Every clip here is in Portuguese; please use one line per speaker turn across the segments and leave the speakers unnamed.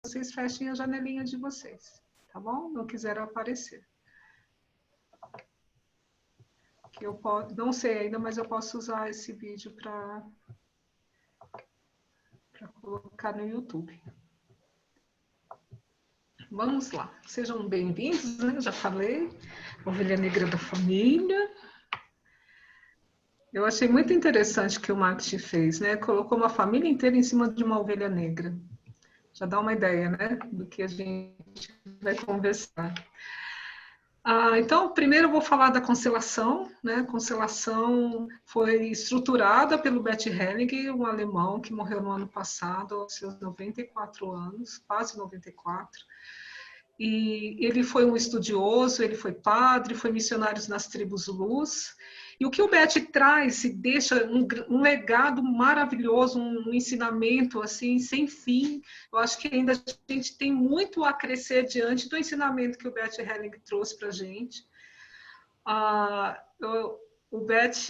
vocês fechem a janelinha de vocês, tá bom? Não quiseram aparecer. Que eu posso, não sei ainda, mas eu posso usar esse vídeo para colocar no YouTube. Vamos lá, sejam bem-vindos, né? Eu já falei, Ovelha Negra da Família. Eu achei muito interessante o que o Marx fez, né? Colocou uma família inteira em cima de uma ovelha negra. Já dá uma ideia, né? Do que a gente vai conversar. Então, primeiro eu vou falar da constelação, né? A constelação foi estruturada pelo Bert Hellinger, um alemão que morreu no ano passado, aos seus 94 anos, quase 94. E ele foi um estudioso, ele foi padre, foi missionário nas tribos Luz. E o que o Bert traz e deixa um legado maravilhoso, um ensinamento assim sem fim. Eu acho que ainda a gente tem muito a crescer diante do ensinamento que o Bert Hellinger trouxe para a gente. O Bert,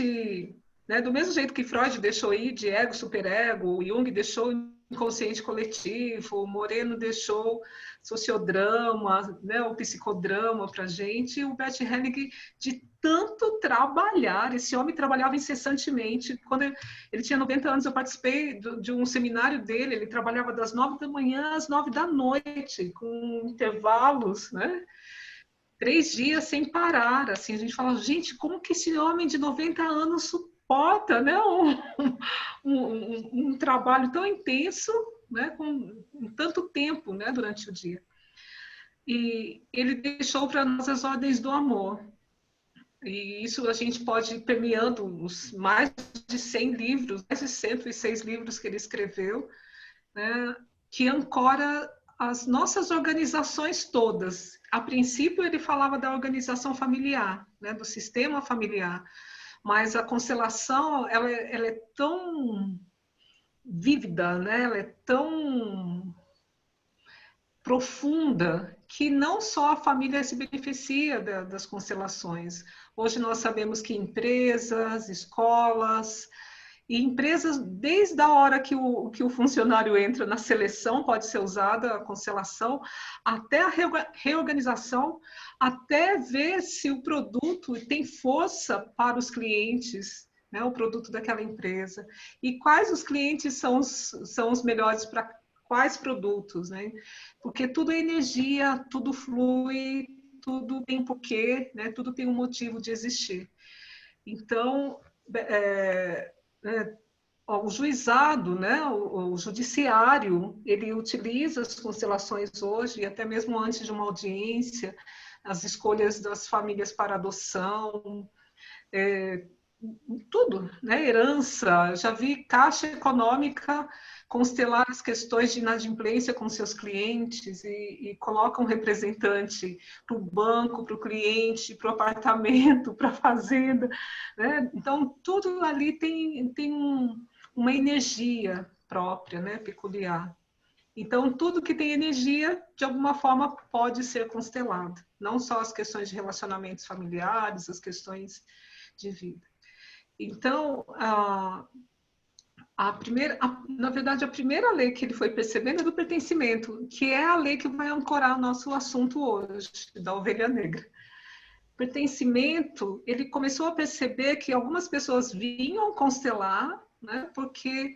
né, do mesmo jeito que Freud deixou ir de ego, superego, Jung deixou inconsciente coletivo, Moreno deixou sociodrama, né, o psicodrama para a gente, e o Bert Hellinger, de tanto trabalhar, esse homem trabalhava incessantemente. Quando ele tinha 90 anos, eu participei de um seminário dele, ele trabalhava das 9 da manhã às 9 da noite, com intervalos, né? 3 dias sem parar, assim, a gente fala, gente, como que esse homem de 90 anos suporta, né, um trabalho tão intenso, né, com tanto tempo, né, durante o dia. E ele deixou para nós as ordens do amor. E isso a gente pode ir permeando os mais de 100 livros, mais de 106 livros que ele escreveu, né, que ancora as nossas organizações todas. A princípio, ele falava da organização familiar, né, do sistema familiar, mas a constelação ela é tão vívida, né, ela é tão profunda que não só a família se beneficia das constelações. Hoje nós sabemos que empresas, escolas, e empresas, desde a hora que o funcionário entra na seleção, pode ser usada a constelação, até a reorganização, até ver se o produto tem força para os clientes, né, o produto daquela empresa. E quais os clientes são os melhores para quais produtos, né? Porque tudo é energia, tudo flui, tudo tem porquê, né? Tudo tem um motivo de existir. Então, o juizado, né, o judiciário, ele utiliza as constelações hoje, e até mesmo antes de uma audiência, as escolhas das famílias para adoção, tudo, né, herança. Já vi Caixa Econômica constelar as questões de inadimplência com seus clientes e coloca um representante para o banco, para o cliente, para o apartamento, para a fazenda, né? Então, tudo ali tem uma energia própria, né, peculiar. Então, tudo que tem energia, de alguma forma, pode ser constelado. Não só as questões de relacionamentos familiares, as questões de vida. Então, na verdade, a primeira lei que ele foi percebendo é do pertencimento, que é a lei que vai ancorar o nosso assunto hoje, da ovelha negra. Pertencimento, ele começou a perceber que algumas pessoas vinham constelar, né, porque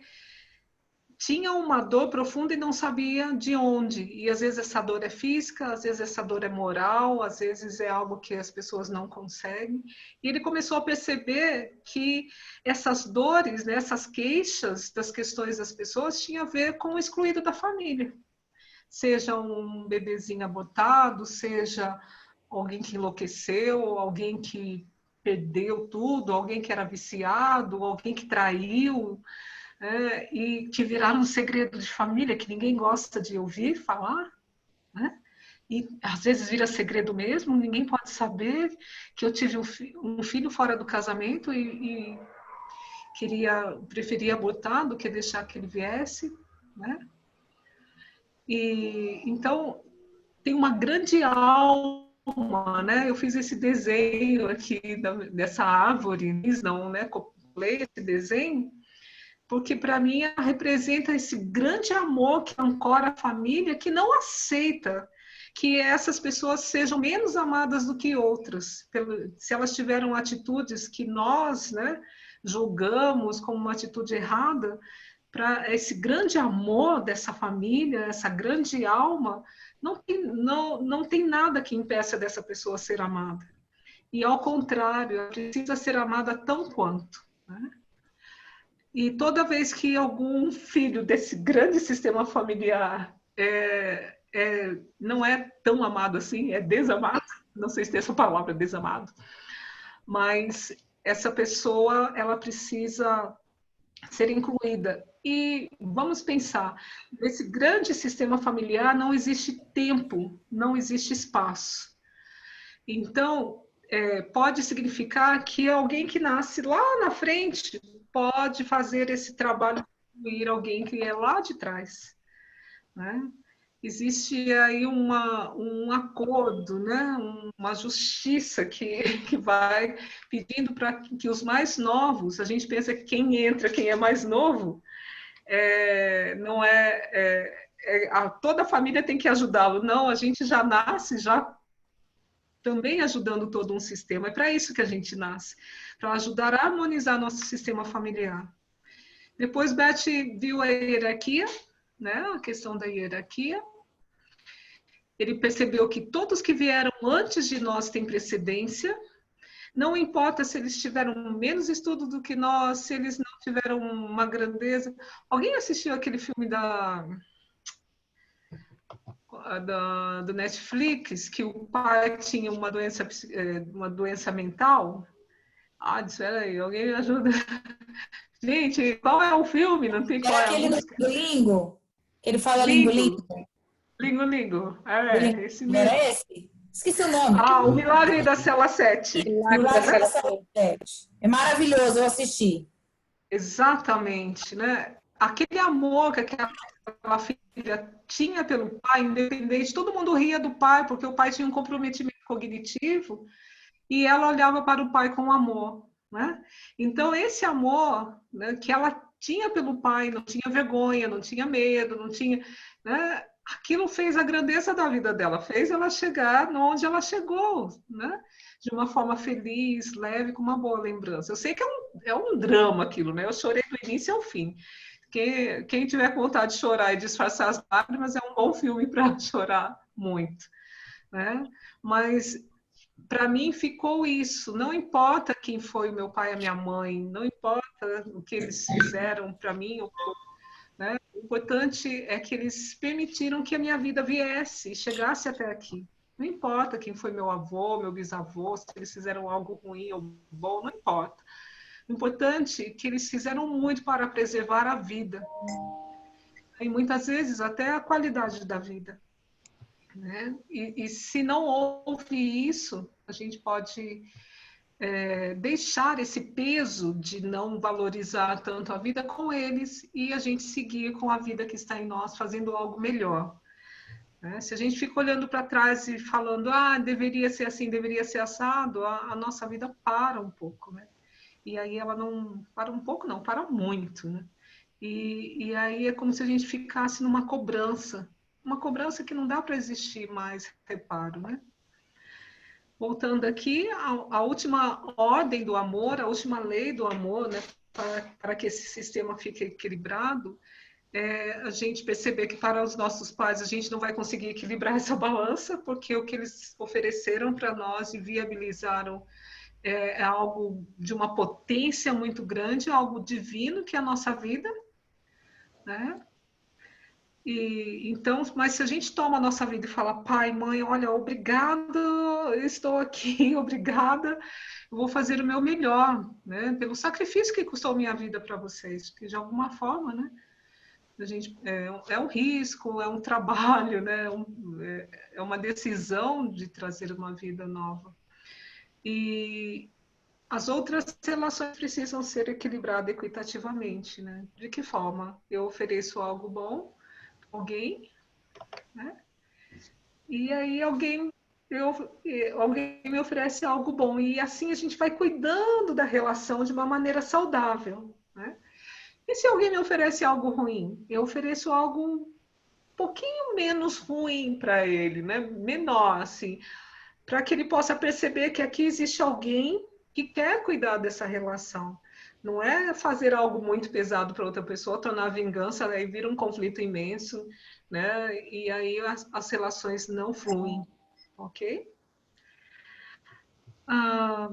tinham uma dor profunda e não sabia de onde. E às vezes essa dor é física, às vezes essa dor é moral, às vezes é algo que as pessoas não conseguem. E ele começou a perceber que essas dores, né, essas queixas das questões das pessoas tinham a ver com o excluído da família. Seja um bebezinho abortado, seja alguém que enlouqueceu, alguém que perdeu tudo, alguém que era viciado, alguém que traiu, e que viraram um segredo de família que ninguém gosta de ouvir falar, né? E às vezes vira segredo mesmo, ninguém pode saber que eu tive um filho fora do casamento e preferia abortar do que deixar que ele viesse, né? E então tem uma grande alma, né? Eu fiz esse desenho aqui dessa árvore, não, né? Copiei esse desenho porque para mim ela representa esse grande amor que ancora a família, que não aceita que essas pessoas sejam menos amadas do que outras, se elas tiveram atitudes que nós, né, julgamos como uma atitude errada. Para esse grande amor dessa família, essa grande alma, não tem nada que impeça dessa pessoa ser amada. E, ao contrário, ela precisa ser amada tão quanto. Né? E toda vez que algum filho desse grande sistema familiar não é tão amado assim, é desamado, não sei se tem essa palavra, desamado, mas essa pessoa, ela precisa ser incluída. E vamos pensar, nesse grande sistema familiar não existe tempo, não existe espaço. Então, pode significar que alguém que nasce lá na frente pode fazer esse trabalho de incluir alguém que é lá de trás. Né? Existe aí um acordo, né? Uma justiça que vai pedindo para que os mais novos, a gente pensa que quem entra, quem é mais novo, não toda a família tem que ajudá-lo. Não, a gente já nasce já também ajudando todo um sistema. É para isso que a gente nasce, para ajudar a harmonizar nosso sistema familiar. Depois, Beth viu a hierarquia, né? A questão da hierarquia. Ele percebeu que todos que vieram antes de nós têm precedência, não importa se eles tiveram menos estudo do que nós, se eles não tiveram uma grandeza. Alguém assistiu aquele filme do Netflix, que o pai tinha uma doença mental? Ah, espera aí, alguém me ajuda. Gente, qual é o filme? Não tem qual
Era
é a
aquele do
música?
Lingo, que ele fala Lingo
Lingo,
Lingo.
Lingo, Lingo.
Do Lingo,
Esse
não era
mesmo.
esse? Esqueci o nome.
Ah, O Milagre da Cela 7.
Milagre da
Milagre
Né?
da
Cela
Sala
7.
7. É maravilhoso, eu assisti.
Exatamente, né? Aquele amor que aquela filha tinha pelo pai, independente, todo mundo ria do pai, porque o pai tinha um comprometimento cognitivo, e ela olhava para o pai com amor, né? Então, esse amor, né, que ela tinha pelo pai, não tinha vergonha, não tinha medo, não tinha, né? Aquilo fez a grandeza da vida dela, fez ela chegar onde ela chegou, né? De uma forma feliz, leve, com uma boa lembrança. Eu sei que é um drama aquilo, né? Eu chorei do início ao fim. Quem tiver vontade de chorar e disfarçar as lágrimas, é um bom filme para chorar muito, né? Mas para mim ficou isso. Não importa quem foi o meu pai e a minha mãe, não importa o que eles fizeram para mim, né? O importante é que eles permitiram que a minha vida viesse e chegasse até aqui. Não importa quem foi meu avô, meu bisavô, se eles fizeram algo ruim ou bom, não importa. O importante é que eles fizeram muito para preservar a vida. E muitas vezes até a qualidade da vida. Né? E se não houve isso, a gente pode deixar esse peso de não valorizar tanto a vida com eles e a gente seguir com a vida que está em nós, fazendo algo melhor. Né? Se a gente fica olhando para trás e falando, deveria ser assim, deveria ser assado, a nossa vida para um pouco, né? E aí ela não para um pouco, não, para muito, né? E aí é como se a gente ficasse numa cobrança, uma cobrança que não dá para existir mais reparo, né? Voltando aqui, a última ordem do amor, a última lei do amor, né, para que esse sistema fique equilibrado, a gente perceber que para os nossos pais a gente não vai conseguir equilibrar essa balança, porque o que eles ofereceram para nós e viabilizaram é algo de uma potência muito grande, algo divino que é a nossa vida, né? Então, mas se a gente toma a nossa vida e fala, pai, mãe, olha, obrigada, eu estou aqui, obrigada, eu vou fazer o meu melhor, né? Pelo sacrifício que custou minha vida para vocês, que de alguma forma, né? A gente, é um risco, é um trabalho, né? É uma decisão de trazer uma vida nova. E as outras relações precisam ser equilibradas equitativamente, né? De que forma? Eu ofereço algo bom, alguém, né? E aí alguém me oferece algo bom. E assim a gente vai cuidando da relação de uma maneira saudável, né? E se alguém me oferece algo ruim? Eu ofereço algo um pouquinho menos ruim para ele, né? Menor, assim, para que ele possa perceber que aqui existe alguém que quer cuidar dessa relação. Não é fazer algo muito pesado para outra pessoa, tornar a vingança, aí vira um conflito imenso, né? E aí as relações não fluem, ok? Ah,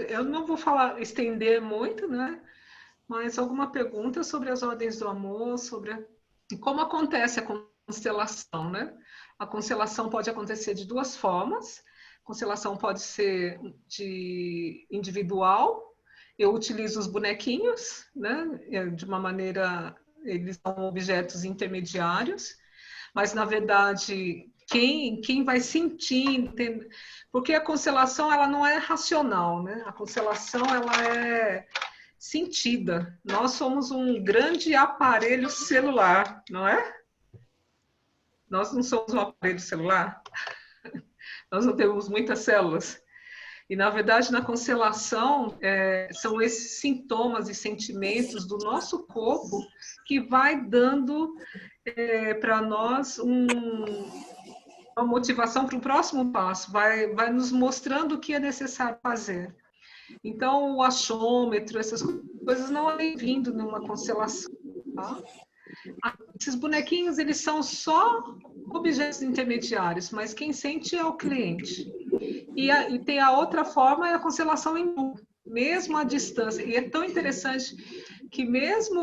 eu não vou falar, estender muito, né? Mas alguma pergunta sobre as ordens do amor, e como acontece a constelação, né? A constelação pode acontecer de duas formas. A constelação pode ser de individual. Eu utilizo os bonequinhos, né? De uma maneira, eles são objetos intermediários, mas na verdade quem vai sentindo, porque a constelação ela não é racional, né? A constelação ela é sentida. Nós somos um grande aparelho celular, não é? Nós não somos um aparelho celular. Nós não temos muitas células. E, na verdade, na constelação, são esses sintomas e sentimentos do nosso corpo que vai dando para nós uma motivação para o próximo passo, vai nos mostrando o que é necessário fazer. Então, o achômetro, essas coisas não é bem-vindo numa constelação. Tá? Esses bonequinhos, eles são só objetos intermediários, mas quem sente é o cliente. E tem a outra forma, é a constelação em U, mesmo à distância. E é tão interessante que mesmo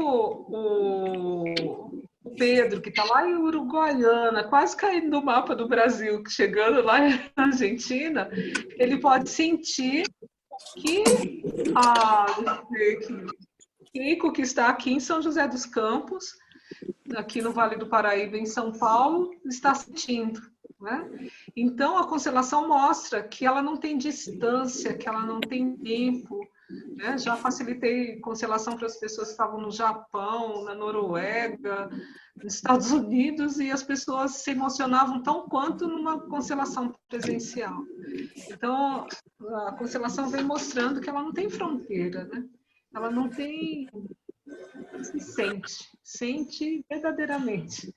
o Pedro, que está lá em Uruguaiana, quase caindo no mapa do Brasil, chegando lá na Argentina, ele pode sentir que Kiko, que está aqui em São José dos Campos, aqui no Vale do Paraíba, em São Paulo, está sentindo. Né? Então, a constelação mostra que ela não tem distância, que ela não tem tempo. Né? Já facilitei constelação para as pessoas que estavam no Japão, na Noruega, nos Estados Unidos, e as pessoas se emocionavam tão quanto numa constelação presencial. Então, a constelação vem mostrando que ela não tem fronteira, né? Ela não tem... se sente verdadeiramente.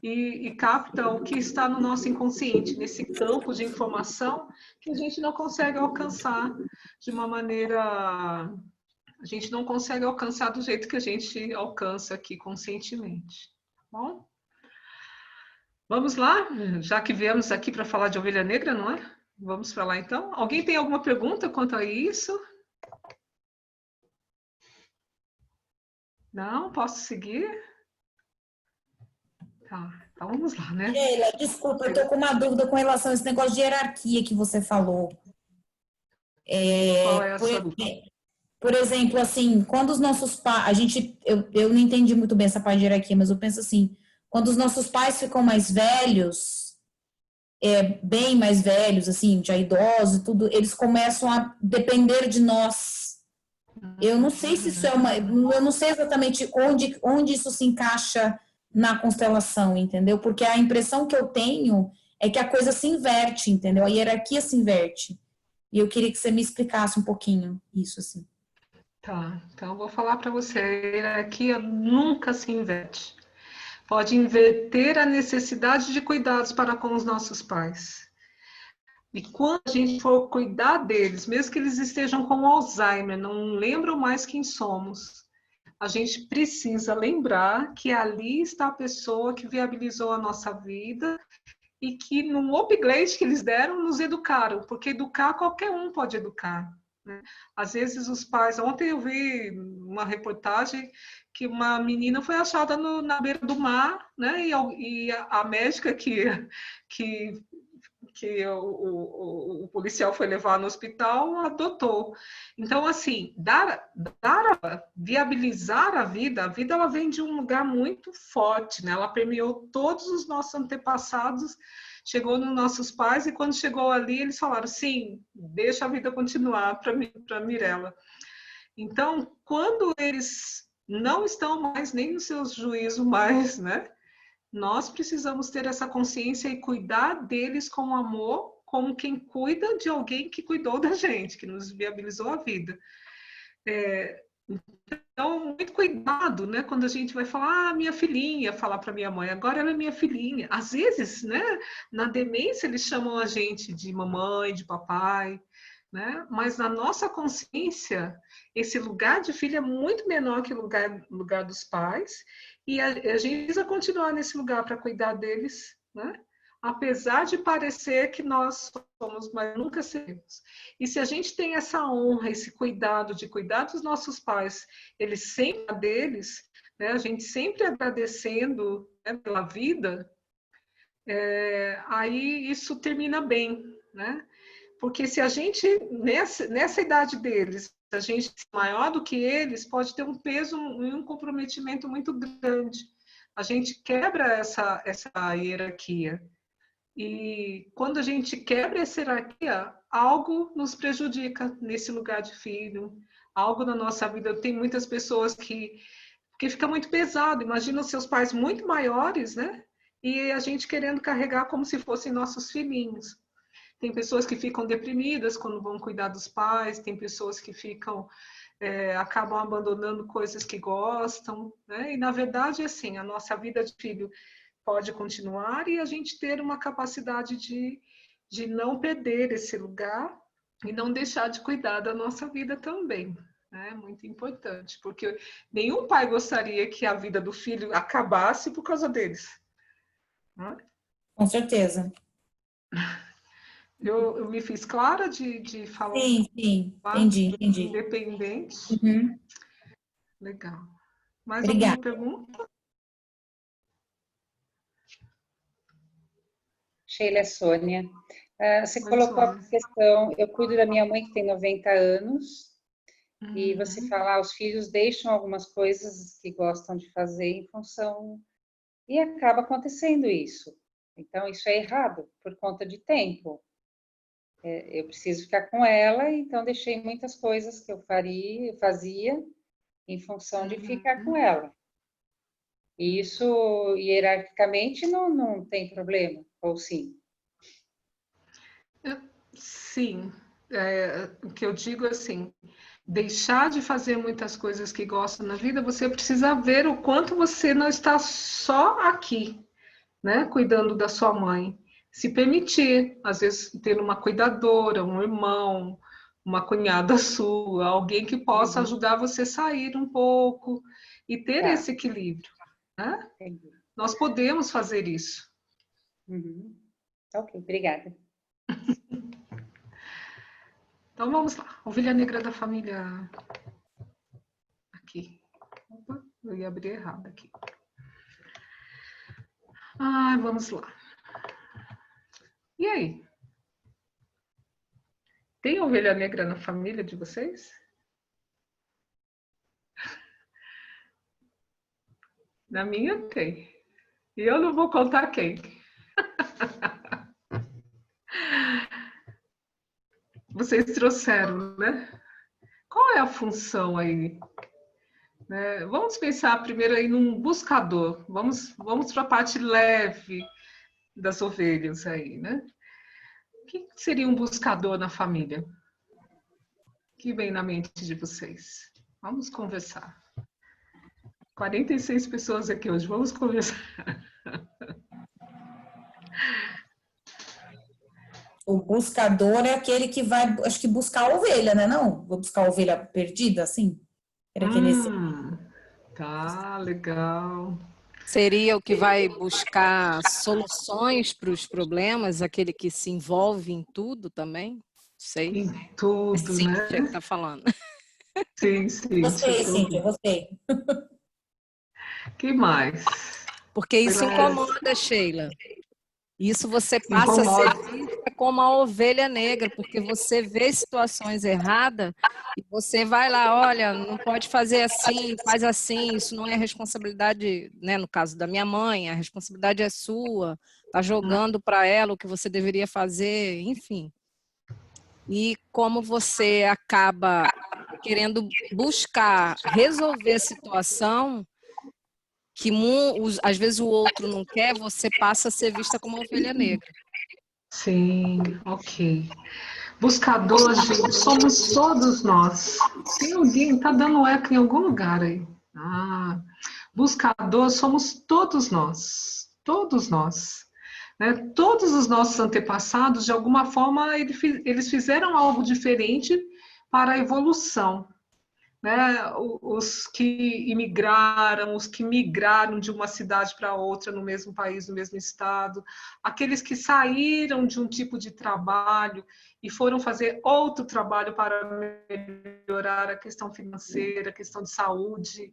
E capta o que está no nosso inconsciente, nesse campo de informação que a gente não consegue alcançar de uma maneira... A gente não consegue alcançar do jeito que a gente alcança aqui conscientemente. Tá bom? Vamos lá? Já que viemos aqui para falar de ovelha negra, não é? Vamos falar então. Alguém tem alguma pergunta quanto a isso? Não? Posso seguir? Tá, então vamos lá, né?
Sheila, desculpa, eu tô com uma dúvida com relação a esse negócio de hierarquia que você falou.
Qual é a sua dúvida?
Por exemplo, assim, quando os nossos pais, eu não entendi muito bem essa parte de hierarquia, mas eu penso assim, quando os nossos pais ficam mais velhos, bem mais velhos, assim, já idosos e tudo, eles começam a depender de nós. Eu não sei se isso eu não sei exatamente onde isso se encaixa na constelação, entendeu? Porque a impressão que eu tenho é que a coisa se inverte, entendeu? A hierarquia se inverte. E eu queria que você me explicasse um pouquinho isso, assim.
Tá, então eu vou falar para você, a hierarquia nunca se inverte. Pode inverter a necessidade de cuidados para com os nossos pais. E quando a gente for cuidar deles, mesmo que eles estejam com Alzheimer, não lembram mais quem somos, a gente precisa lembrar que ali está a pessoa que viabilizou a nossa vida e que no upgrade que eles deram, nos educaram, porque educar qualquer um pode educar. Né? Às vezes os pais... Ontem eu vi uma reportagem que uma menina foi achada na beira do mar, né? E a médica que o policial foi levar no hospital, adotou. Então, assim, viabilizar a vida ela vem de um lugar muito forte, né? Ela permeou todos os nossos antepassados, chegou nos nossos pais, e quando chegou ali, eles falaram, sim, deixa a vida continuar para Mirella. Então, quando eles não estão mais nem no seu juízo mais, né? Nós precisamos ter essa consciência e cuidar deles com amor, como quem cuida de alguém que cuidou da gente, que nos viabilizou a vida. Então, muito cuidado, né? Quando a gente vai falar, minha filhinha, falar para minha mãe, agora ela é minha filhinha. Às vezes, né? Na demência, eles chamam a gente de mamãe, de papai, né? Mas na nossa consciência, esse lugar de filho é muito menor que o lugar dos pais, e a gente precisa continuar nesse lugar para cuidar deles, né? Apesar de parecer que nós somos, mas nunca seremos. E se a gente tem essa honra, esse cuidado de cuidar dos nossos pais, eles sempre deles, né? A gente sempre agradecendo, né, pela vida, aí isso termina bem, né? Porque se a gente, nessa idade deles, a gente é maior do que eles, pode ter um peso e um comprometimento muito grande. A gente quebra essa hierarquia. E quando a gente quebra essa hierarquia, algo nos prejudica nesse lugar de filho, algo na nossa vida. Tem muitas pessoas que fica muito pesado. Imagina os seus pais muito maiores, né? E a gente querendo carregar como se fossem nossos filhinhos. Tem pessoas que ficam deprimidas quando vão cuidar dos pais, tem pessoas que ficam, acabam abandonando coisas que gostam, né? E na verdade, assim, a nossa vida de filho pode continuar e a gente ter uma capacidade de não perder esse lugar e não deixar de cuidar da nossa vida também. É muito importante, porque nenhum pai gostaria que a vida do filho acabasse por causa deles. Né?
Com certeza.
Eu me fiz clara de falar
Sim, sim, entendi, entendi.
independente.
Uhum.
Legal. Mais alguma
Obrigada.
pergunta?
Sheila, é Sônia. Você
Oi,
colocou a
Sônia.
questão, eu cuido da minha mãe que tem 90 anos, e você
Uhum.
fala, os filhos deixam algumas coisas que gostam de fazer em função, e acaba acontecendo isso. Então, isso é errado, por conta de tempo. Eu preciso ficar com ela, então deixei muitas coisas que eu fazia, em função de ficar com ela. E isso, hierarquicamente, não tem problema, ou sim?
Sim. O que eu digo assim, deixar de fazer muitas coisas que gosta na vida, você precisa ver o quanto você não está só aqui, né, cuidando da sua mãe. Se permitir, às vezes, ter uma cuidadora, um irmão, uma cunhada sua, alguém que possa ajudar você a sair um pouco e ter
Tá,
esse equilíbrio, né?
entendi.
Nós podemos fazer isso.
Uhum. Ok, obrigada.
Então vamos lá. Ovelha negra da família aqui. Opa, eu ia abrir errado aqui. Vamos lá. E aí? Tem ovelha negra na família de vocês? Na minha tem. E eu não vou contar quem. Vocês trouxeram, né? Qual é a função aí? Né? Vamos pensar primeiro aí num buscador. Vamos para a parte leve das ovelhas aí, né? O que seria um buscador na família? O que vem na mente de vocês? Vamos conversar. 46 pessoas aqui hoje, vamos conversar.
O buscador é aquele que vai, acho que buscar a ovelha, né? Não? Vou buscar a ovelha perdida, assim? Era que nesse.
Tá, legal.
Seria o que vai buscar soluções para os problemas, aquele que se envolve em tudo também? Sei.
Em
É
tudo,
Cíntia que
né?
está falando.
Sim, sim.
Gostei, Cíntia, gostei.
Que mais?
Porque isso incomoda, Sheila. Isso você passa a ser vista como a ovelha negra, porque você vê situações erradas e você vai lá, olha, não pode fazer assim, faz assim, isso não é responsabilidade, né? No caso da minha mãe, a responsabilidade é sua, tá jogando para ela o que você deveria fazer, enfim. E como você acaba querendo buscar resolver a situação que às vezes o outro não quer, você passa a ser vista como uma ovelha negra.
Sim, ok. Buscador, gente, somos todos nós. Tem alguém, tá dando eco em algum lugar aí. Ah, buscador somos todos nós. Todos nós. Né? Todos os nossos antepassados, de alguma forma, eles fizeram algo diferente para a evolução. Né? Os que imigraram, os que migraram de uma cidade para outra no mesmo país, no mesmo estado, aqueles que saíram de um tipo de trabalho e foram fazer outro trabalho para melhorar a questão financeira, a questão de saúde.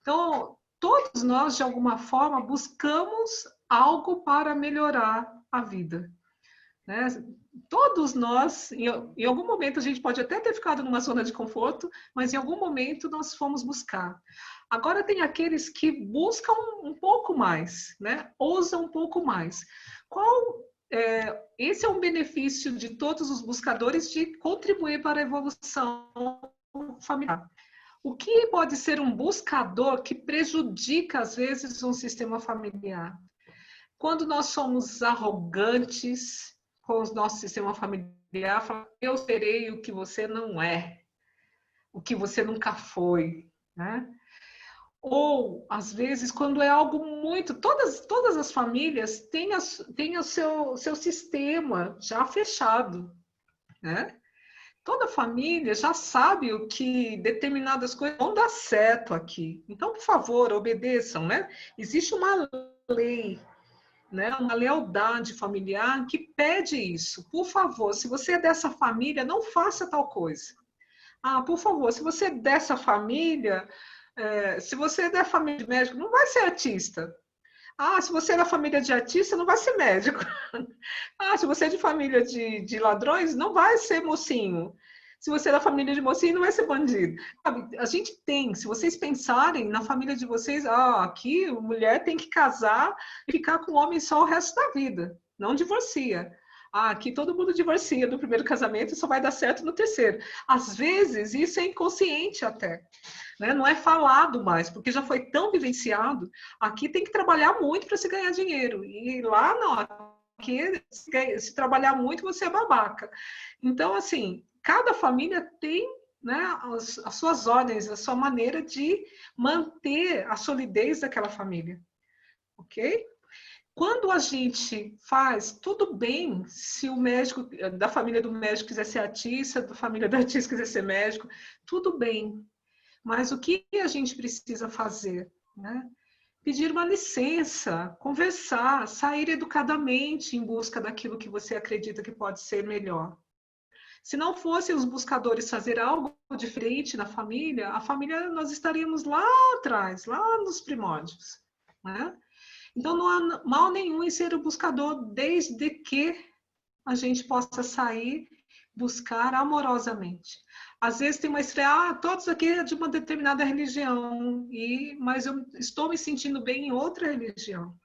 Então, todos nós, de alguma forma, buscamos algo para melhorar a vida. Né? Todos nós, em algum momento, a gente pode até ter ficado numa zona de conforto, mas em algum momento nós fomos buscar. Agora tem aqueles que buscam um pouco mais, né? Ousam um pouco mais. Esse é um benefício de todos os buscadores de contribuir para a evolução familiar. O que pode ser um buscador que prejudica, às vezes, um sistema familiar? Quando nós somos arrogantes com o nosso sistema familiar, falando, eu serei o que você não é, o que você nunca foi, né? Ou, às vezes, quando é algo muito... Todas as famílias têm o seu sistema já fechado, né? Toda família já sabe o que determinadas coisas vão dar certo aqui. Então, por favor, obedeçam, né? Existe uma lei, né, uma lealdade familiar que pede isso. Por favor, se você é dessa família, não faça tal coisa. Ah, por favor, se você é dessa família, se você é da família de médico, não vai ser artista. Ah, se você é da família de artista, não vai ser médico. Ah, se você é de família de ladrões, não vai ser mocinho. Se você é da família de mocinho, não vai ser bandido. A gente tem, se vocês pensarem na família de vocês, aqui a mulher tem que casar e ficar com o homem só o resto da vida, não divorcia. Aqui todo mundo divorcia do primeiro casamento e só vai dar certo no terceiro. Às vezes, isso é inconsciente até. Né? Não é falado mais, porque já foi tão vivenciado. Aqui tem que trabalhar muito para se ganhar dinheiro. E lá não. Aqui, se trabalhar muito, você é babaca. Então, assim, cada família tem, né, as suas ordens, a sua maneira de manter a solidez daquela família. Ok? Quando a gente faz, tudo bem se o médico, da família do médico quiser ser artista, da família do artista quiser ser médico, tudo bem. Mas o que a gente precisa fazer? Né? Pedir uma licença, conversar, sair educadamente em busca daquilo que você acredita que pode ser melhor. Se não fossem os buscadores fazer algo diferente na família, a família nós estaríamos lá atrás, lá nos primórdios. Né? Então não há mal nenhum em ser o buscador, desde que a gente possa sair, buscar amorosamente. Às vezes tem uma estreia, todos aqui é de uma determinada religião, mas eu estou me sentindo bem em outra religião.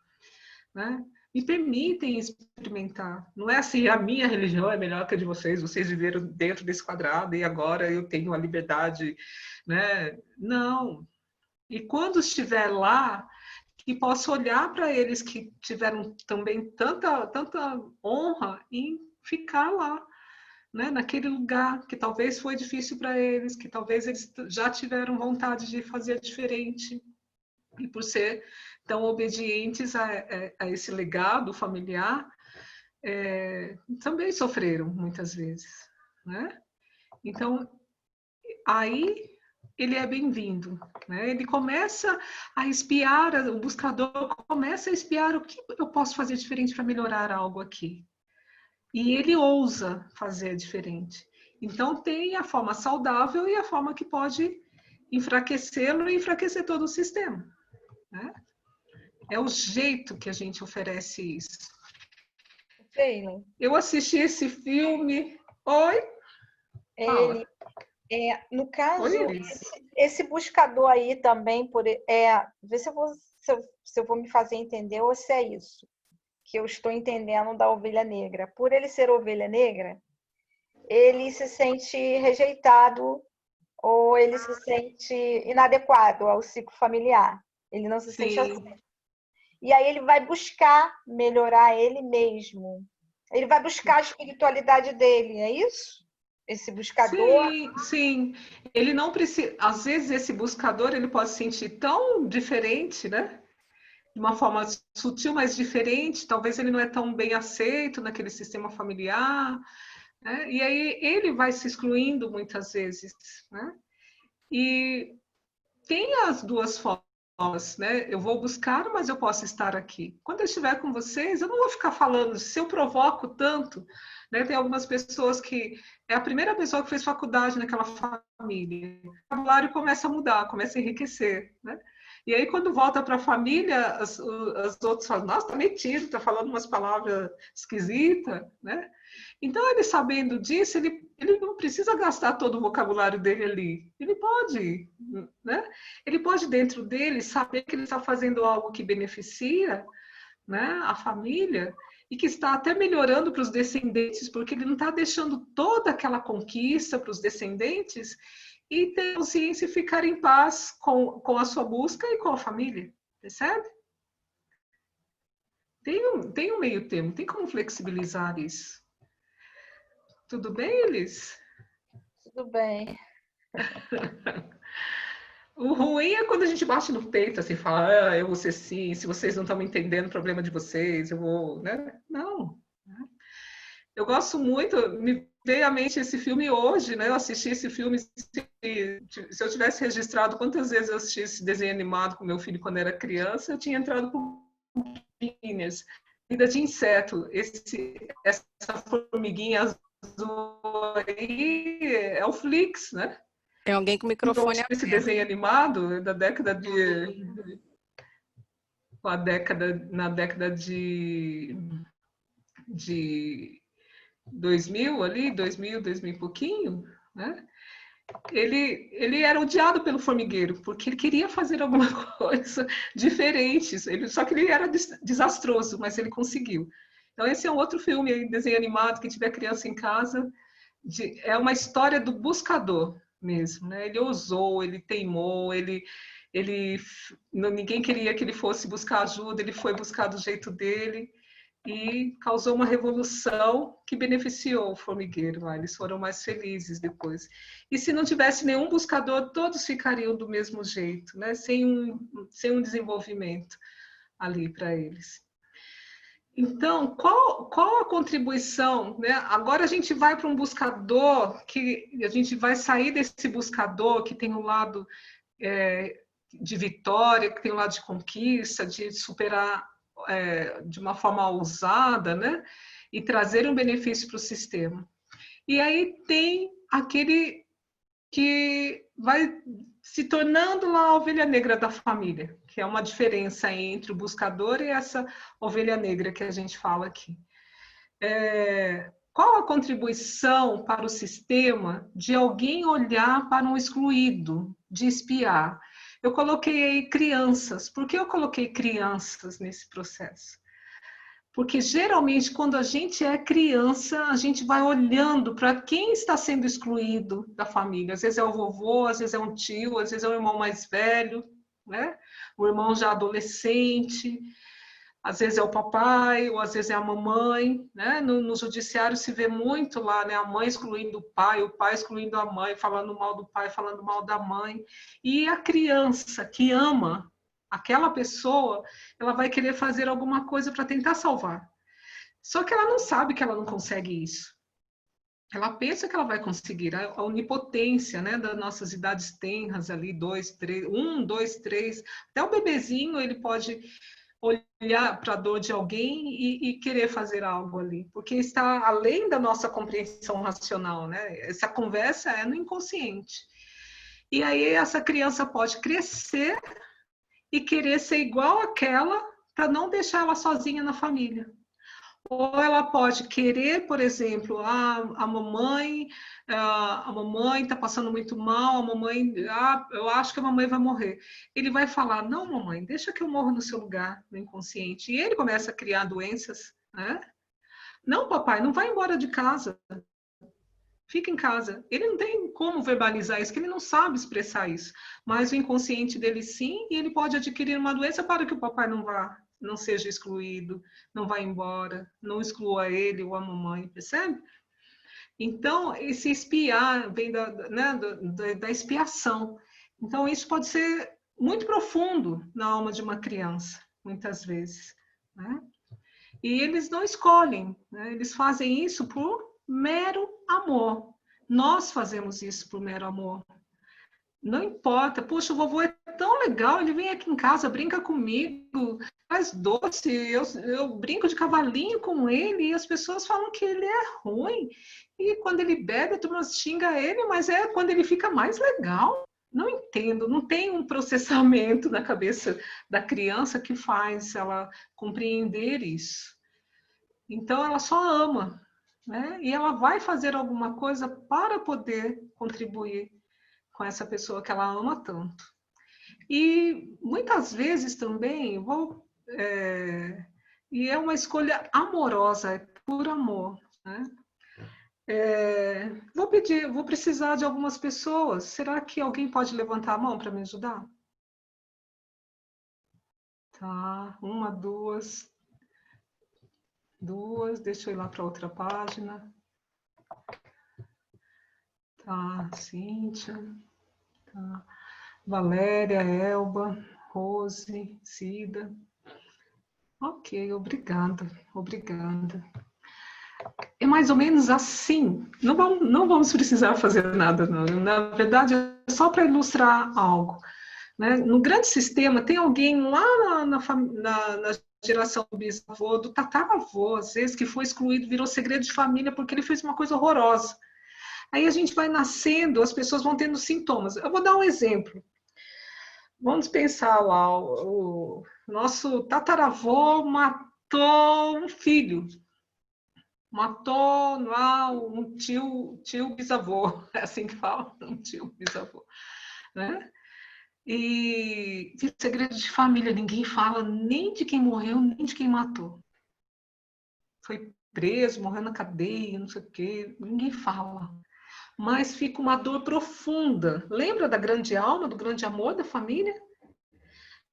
Né? Me permitem experimentar. Não é assim, a minha religião é melhor que a de vocês, vocês viveram dentro desse quadrado e agora eu tenho a liberdade. Né? Não. E quando estiver lá, que possa olhar para eles que tiveram também tanta honra em ficar lá, né, naquele lugar que talvez foi difícil para eles, que talvez eles já tiveram vontade de fazer diferente, e por ser tão obedientes a esse legado familiar, também sofreram muitas vezes. Né? Então, aí ele é bem-vindo. Né? Ele começa a espiar, o buscador começa a espiar o que eu posso fazer diferente para melhorar algo aqui. E ele ousa fazer diferente. Então, tem a forma saudável e a forma que pode enfraquecê-lo e enfraquecer todo o sistema. Né? É o jeito que a gente oferece isso.
Sheila.
Eu assisti esse filme. Oi?
No caso,
Oi,
esse buscador aí também, vê se eu vou me fazer entender ou se é isso que eu estou entendendo da ovelha negra. Por ele ser ovelha negra, ele se sente rejeitado ou ele se sente inadequado ao ciclo familiar. Ele não se sente assim. E aí ele vai buscar melhorar ele mesmo. Ele vai buscar a espiritualidade dele, é isso? Esse buscador?
Sim, sim. Ele não precisa. Às vezes esse buscador ele pode se sentir tão diferente, né? De uma forma sutil, mas diferente. Talvez ele não é tão bem aceito naquele sistema familiar, né? E aí ele vai se excluindo muitas vezes, né? E tem as duas formas, né? Eu vou buscar, mas eu posso estar aqui. Quando eu estiver com vocês, eu não vou ficar falando. Se eu provoco tanto, né? Tem algumas pessoas que é a primeira pessoa que fez faculdade naquela família. O vocabulário começa a mudar, começa a enriquecer, né? E aí, quando volta para a família, as outras falam, nossa, tá metido, tá falando umas palavras esquisitas, né? Então, ele sabendo disso, ele não precisa gastar todo o vocabulário dele ali. Ele pode, né? Ele pode, dentro dele, saber que ele está fazendo algo que beneficia, né, a família e que está até melhorando para os descendentes, porque ele não está deixando toda aquela conquista para os descendentes e ter consciência e ficar em paz com a sua busca e com a família, percebe? Tem um meio termo, tem como flexibilizar isso. Tudo bem, Elis?
Tudo bem.
O ruim é quando a gente bate no peito, assim, fala, eu vou ser sim, se vocês não estão me entendendo o problema de vocês, eu vou, né? Não. Eu gosto muito, me veio à mente esse filme hoje, né? Eu assisti esse filme, se eu tivesse registrado quantas vezes eu assisti esse desenho animado com meu filho quando era criança, eu tinha entrado com formiguinhas. Vida de inseto, essa formiguinha azul aí é o Flix, né?
Tem alguém com o microfone
Esse
aberto.
desenho animado da década na década de 2000 ali, 2000 e pouquinho, né? Ele era odiado pelo formigueiro, porque ele queria fazer alguma coisa diferente, só que ele era desastroso, mas ele conseguiu. Então esse é um outro filme, desenho animado, quem tiver criança em casa, é uma história do buscador mesmo, né? Ele ousou, ele teimou, ninguém queria que ele fosse buscar ajuda, ele foi buscar do jeito dele e causou uma revolução que beneficiou o formigueiro lá. Eles foram mais felizes depois. E se não tivesse nenhum buscador, todos ficariam do mesmo jeito, né? Sem um desenvolvimento ali para eles. Então, qual a contribuição, né? Agora a gente vai para um buscador, que a gente vai sair desse buscador que tem um lado de vitória, que tem um lado de conquista, de superar de uma forma ousada, né? E trazer um benefício para o sistema. E aí tem aquele que vai se tornando lá a ovelha negra da família, que é uma diferença entre o buscador e essa ovelha negra que a gente fala aqui. Qual a contribuição para o sistema de alguém olhar para um excluído, de espiar? Eu coloquei aí crianças. Por que eu coloquei crianças nesse processo? Porque geralmente quando a gente é criança, a gente vai olhando para quem está sendo excluído da família. Às vezes é o vovô, às vezes é um tio, às vezes é o irmão mais velho, né? O irmão já adolescente, às vezes é o papai, ou às vezes é a mamãe, né? No judiciário se vê muito lá, né? A mãe excluindo o pai excluindo a mãe, falando mal do pai, falando mal da mãe. E a criança que ama aquela pessoa, ela vai querer fazer alguma coisa para tentar salvar. Só que ela não sabe que ela não consegue isso. Ela pensa que ela vai conseguir. A onipotência, né, das nossas idades tenras ali, 2, 3, 1, 2, 3, até o bebezinho ele pode olhar para a dor de alguém e querer fazer algo ali, porque está além da nossa compreensão racional, né? Essa conversa é no inconsciente. E aí essa criança pode crescer e querer ser igual àquela para não deixar ela sozinha na família. Ou ela pode querer, por exemplo, a mamãe está passando muito mal, a mamãe, eu acho que a mamãe vai morrer. Ele vai falar, não, mamãe, deixa que eu morra no seu lugar, no inconsciente. E ele começa a criar doenças, né? Não, papai, não vai embora de casa. Fica em casa. Ele não tem como verbalizar isso, que ele não sabe expressar isso. Mas o inconsciente dele sim, e ele pode adquirir uma doença para que o papai não vá não seja excluído, não vá embora, não exclua ele ou a mamãe, percebe? Então, esse espiar vem da expiação. Então, isso pode ser muito profundo na alma de uma criança, muitas vezes, né? E eles não escolhem, né? Eles fazem isso por mero amor. Nós fazemos isso por mero amor. Não importa, poxa, o vovô é tão legal, ele vem aqui em casa, brinca comigo, faz doce, eu brinco de cavalinho com ele, e as pessoas falam que ele é ruim. E quando ele bebe, a turma xinga ele, mas é quando ele fica mais legal. Não entendo, não tem um processamento na cabeça da criança que faz ela compreender isso. Então, ela só ama, né? E ela vai fazer alguma coisa para poder contribuir com essa pessoa que ela ama tanto. E muitas vezes também, e é uma escolha amorosa, é por amor, né? Vou precisar de algumas pessoas. Será que alguém pode levantar a mão para me ajudar? Tá, uma, duas, deixa eu ir lá para outra página. Tá, Cíntia, tá. Valéria, Elba, Rose, Cida. Ok, obrigada. É mais ou menos assim. Não vamos precisar fazer nada, não. Na verdade, é só para ilustrar algo, né? No grande sistema, tem alguém lá na geração do bisavô, do tataravô, às vezes, que foi excluído, virou segredo de família porque ele fez uma coisa horrorosa. Aí a gente vai nascendo, as pessoas vão tendo sintomas. Eu vou dar um exemplo. Vamos pensar lá, o nosso tataravô matou um filho. Matou lá um tio bisavô, é assim que fala, um tio bisavô, né? E segredo de família, ninguém fala nem de quem morreu, nem de quem matou. Foi preso, morreu na cadeia, não sei o quê, ninguém fala. Mas fica uma dor profunda. Lembra da grande alma, do grande amor da família?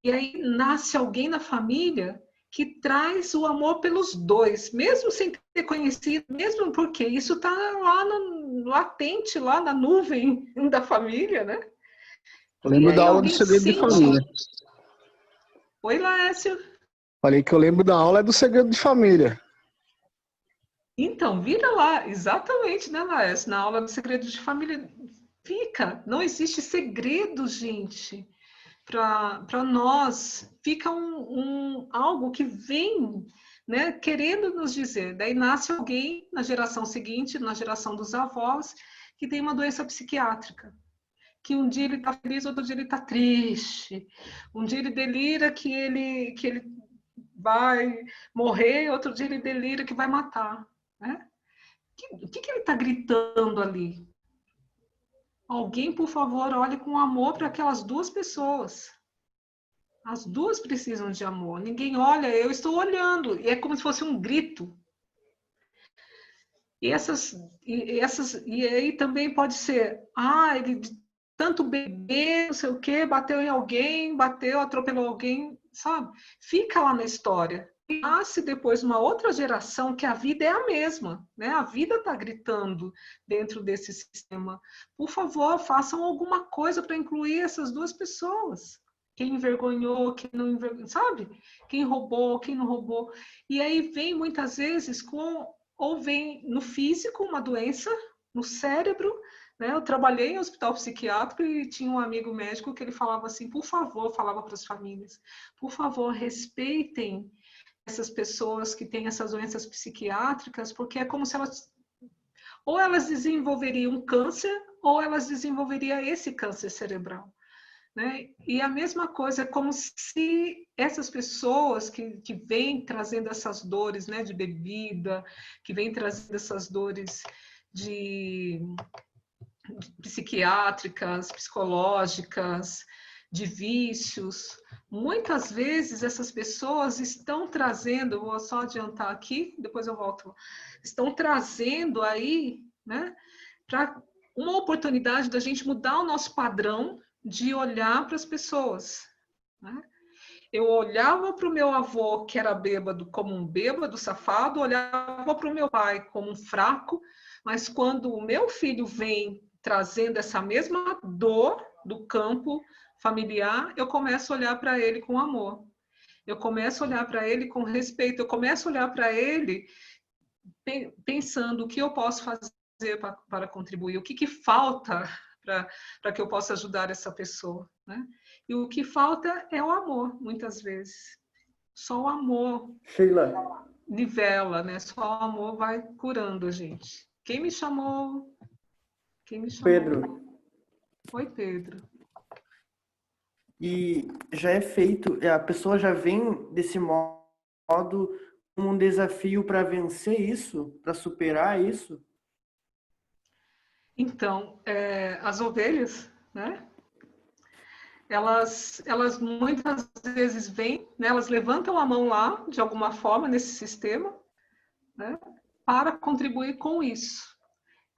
E aí nasce alguém na família que traz o amor pelos dois, mesmo sem ter conhecido, mesmo porque isso está lá latente, lá na nuvem da família, né?
Eu lembro da aula do segredo de família.
Oi, Laércio.
Falei que eu lembro da aula do segredo de família.
Então, vira lá, exatamente, né, Laércio? Na aula do segredo de família, não existe segredo, gente. Para nós, fica algo que vem, né, querendo nos dizer. Daí nasce alguém na geração seguinte, na geração dos avós, que tem uma doença psiquiátrica. Que um dia ele está feliz, outro dia ele está triste. Um dia ele delira que ele vai morrer, outro dia ele delira que vai matar. Né? O que ele está gritando ali? Alguém, por favor, olhe com amor para aquelas duas pessoas. As duas precisam de amor. Ninguém olha, eu estou olhando. E é como se fosse um grito. E aí também pode ser, ele tanto beber, não sei o quê, bateu em alguém, atropelou alguém, sabe? Fica lá na história. E nasce depois uma outra geração que a vida é a mesma, né? A vida está gritando dentro desse sistema. Por favor, façam alguma coisa para incluir essas duas pessoas. Quem envergonhou, quem não envergonhou, sabe? Quem roubou, quem não roubou. E aí vem muitas vezes ou vem no físico uma doença, no cérebro, né? Eu trabalhei em hospital psiquiátrico e tinha um amigo médico que ele falava assim, por favor, falava para as famílias, por favor, respeitem essas pessoas que têm essas doenças psiquiátricas, porque é como se ou elas desenvolveriam câncer, ou elas desenvolveriam esse câncer cerebral. Né? E a mesma coisa, é como se essas pessoas que vêm trazendo essas dores, né, de bebida, que vêm trazendo essas dores psiquiátricas, psicológicas, de vícios, muitas vezes essas pessoas estão trazendo, vou só adiantar aqui, depois eu volto, estão trazendo aí, né, para uma oportunidade da gente mudar o nosso padrão de olhar para as pessoas. Né? eu olhava para o meu avô, que era bêbado, como um bêbado safado, olhava para o meu pai como um fraco, mas quando o meu filho vem trazendo essa mesma dor do campo familiar, eu começo a olhar para ele com amor. Eu começo a olhar para ele com respeito, eu começo a olhar para ele pensando o que eu posso fazer para contribuir, o que falta para que eu possa ajudar essa pessoa, né? E o que falta é o amor, muitas vezes. Só o amor
Sheila.
nivela, né? Só o amor vai curando a gente. Quem me chamou? Quem me chamou?
Pedro.
Oi, Pedro.
E já é feito, a pessoa já vem desse modo como um desafio para vencer isso, para superar isso?
Então, as ovelhas, né? Elas muitas vezes vêm, né? Elas levantam a mão lá, de alguma forma, nesse sistema, né? Para contribuir com isso.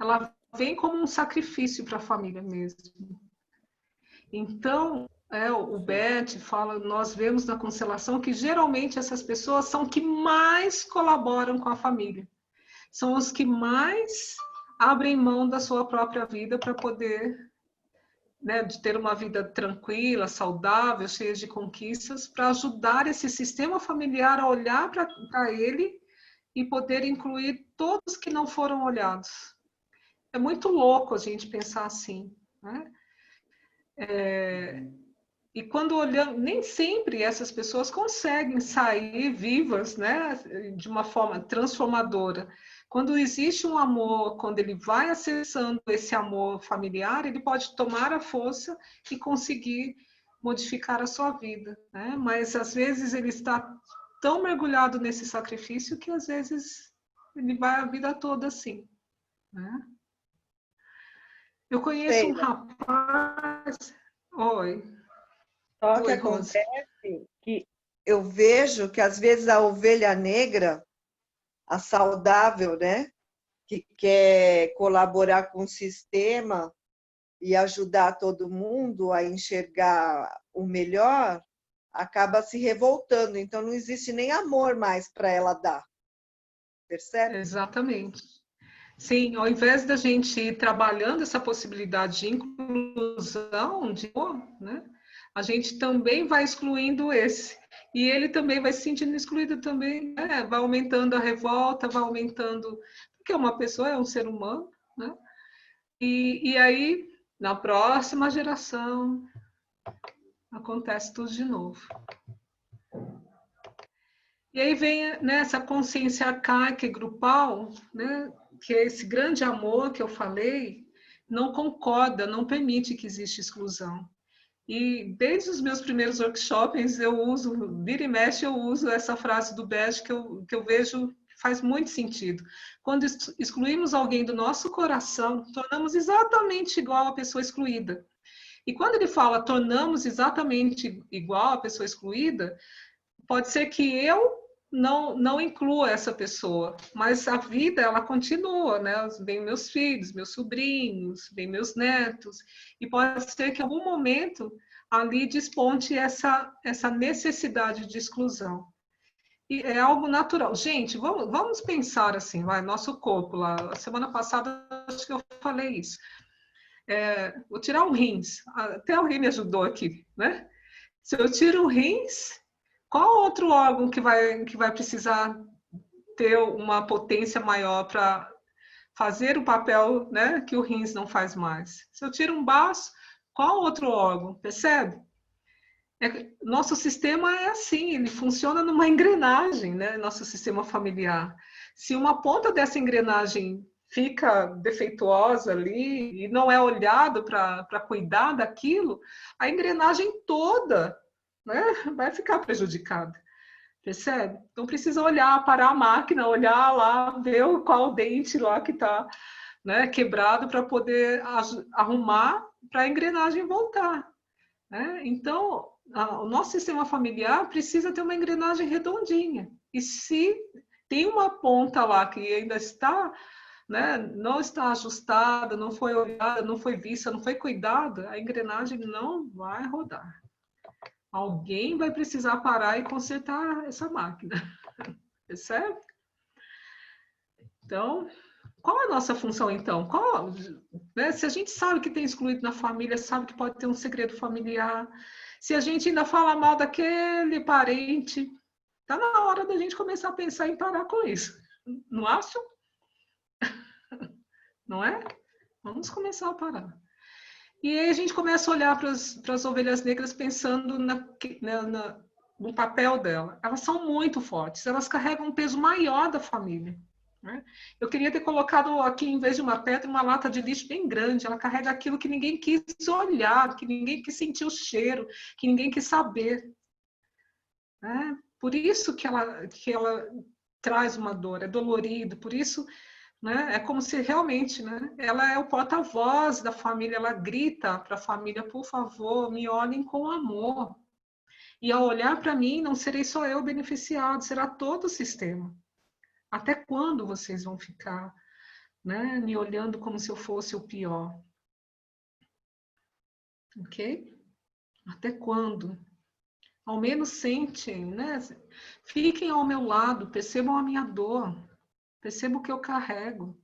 Ela vem como um sacrifício para a família mesmo. Então, o Bert fala, nós vemos na constelação que geralmente essas pessoas são que mais colaboram com a família. São os que mais abrem mão da sua própria vida para poder, né, de ter uma vida tranquila, saudável, cheia de conquistas, para ajudar esse sistema familiar a olhar para ele e poder incluir todos que não foram olhados. É muito louco a gente pensar assim, né? E quando olhamos, nem sempre essas pessoas conseguem sair vivas, né, de uma forma transformadora. Quando existe um amor, quando ele vai acessando esse amor familiar, ele pode tomar a força e conseguir modificar a sua vida, né? Mas às vezes ele está tão mergulhado nesse sacrifício que às vezes ele vai a vida toda assim, né? Eu conheço um rapaz. Oi.
Só que
Oi, Rose.
acontece que eu vejo que às vezes a ovelha negra, a saudável, né, que quer colaborar com o sistema e ajudar todo mundo a enxergar o melhor, acaba se revoltando. Então não existe nem amor mais para ela dar. Percebe?
Exatamente. Sim, ao invés da gente ir trabalhando essa possibilidade de inclusão, né, a gente também vai excluindo esse. E ele também vai se sentindo excluído também, né? Vai aumentando a revolta, vai aumentando... Porque uma pessoa é um ser humano, né? E aí, na próxima geração, acontece tudo de novo. E aí vem, né, essa consciência arcaica e grupal, né, que é esse grande amor que eu falei, não concorda, não permite que exista exclusão. E desde os meus primeiros workshops, eu uso, vira e mexe, eu uso essa frase do Bert que eu vejo que faz muito sentido. Quando excluímos alguém do nosso coração, tornamos exatamente igual à pessoa excluída. E quando ele fala tornamos exatamente igual à pessoa excluída, pode ser que eu não inclua essa pessoa, mas a vida ela continua, né? Vem meus filhos, meus sobrinhos, vem meus netos, e pode ser que em algum momento ali desponte essa necessidade de exclusão. E é algo natural. Gente, vamos pensar assim, vai, nosso corpo lá, a semana passada acho que eu falei isso. Vou tirar um rins, até o rim me ajudou aqui, né? Se eu tiro o rins, qual outro órgão que vai precisar ter uma potência maior para fazer o papel, né, que o rins não faz mais? Se eu tiro um baço, qual outro órgão? Percebe? Nosso sistema é assim, ele funciona numa engrenagem, né, nosso sistema familiar. Se uma ponta dessa engrenagem fica defeituosa ali e não é olhado para cuidar daquilo, a engrenagem toda, né, vai ficar prejudicada, percebe? Então precisa olhar, parar a máquina, olhar lá, ver qual dente lá que está, né, quebrado para poder arrumar para a engrenagem voltar, né? Então o nosso sistema familiar precisa ter uma engrenagem redondinha. E se tem uma ponta lá que ainda está, né, não está ajustada, não foi olhada, não foi vista, não foi cuidada, a engrenagem não vai rodar. Alguém vai precisar parar e consertar essa máquina. Percebe? Então, qual é a nossa função, então? Né? Se a gente sabe que tem excluído na família, sabe que pode ter um segredo familiar, se a gente ainda fala mal daquele parente, está na hora da gente começar a pensar em parar com isso. Não acham? Não é? Vamos começar a parar. E aí a gente começa a olhar para as ovelhas negras pensando no papel dela. Elas são muito fortes, elas carregam um peso maior da família. Né? Eu queria ter colocado aqui, em vez de uma pedra, uma lata de lixo bem grande. Ela carrega aquilo que ninguém quis olhar, que ninguém quis sentir o cheiro, que ninguém quis saber. Né? Por isso que ela traz uma dor, é dolorido, por isso... Né? É como se realmente, né? Ela é o porta-voz da família, ela grita para a família, por favor, me olhem com amor. E ao olhar para mim, não serei só eu beneficiado, será todo o sistema. Até quando vocês vão ficar, né, me olhando como se eu fosse o pior? Ok? Até quando? Ao menos sentem, né? Fiquem ao meu lado, percebam a minha dor. Percebo o que eu carrego.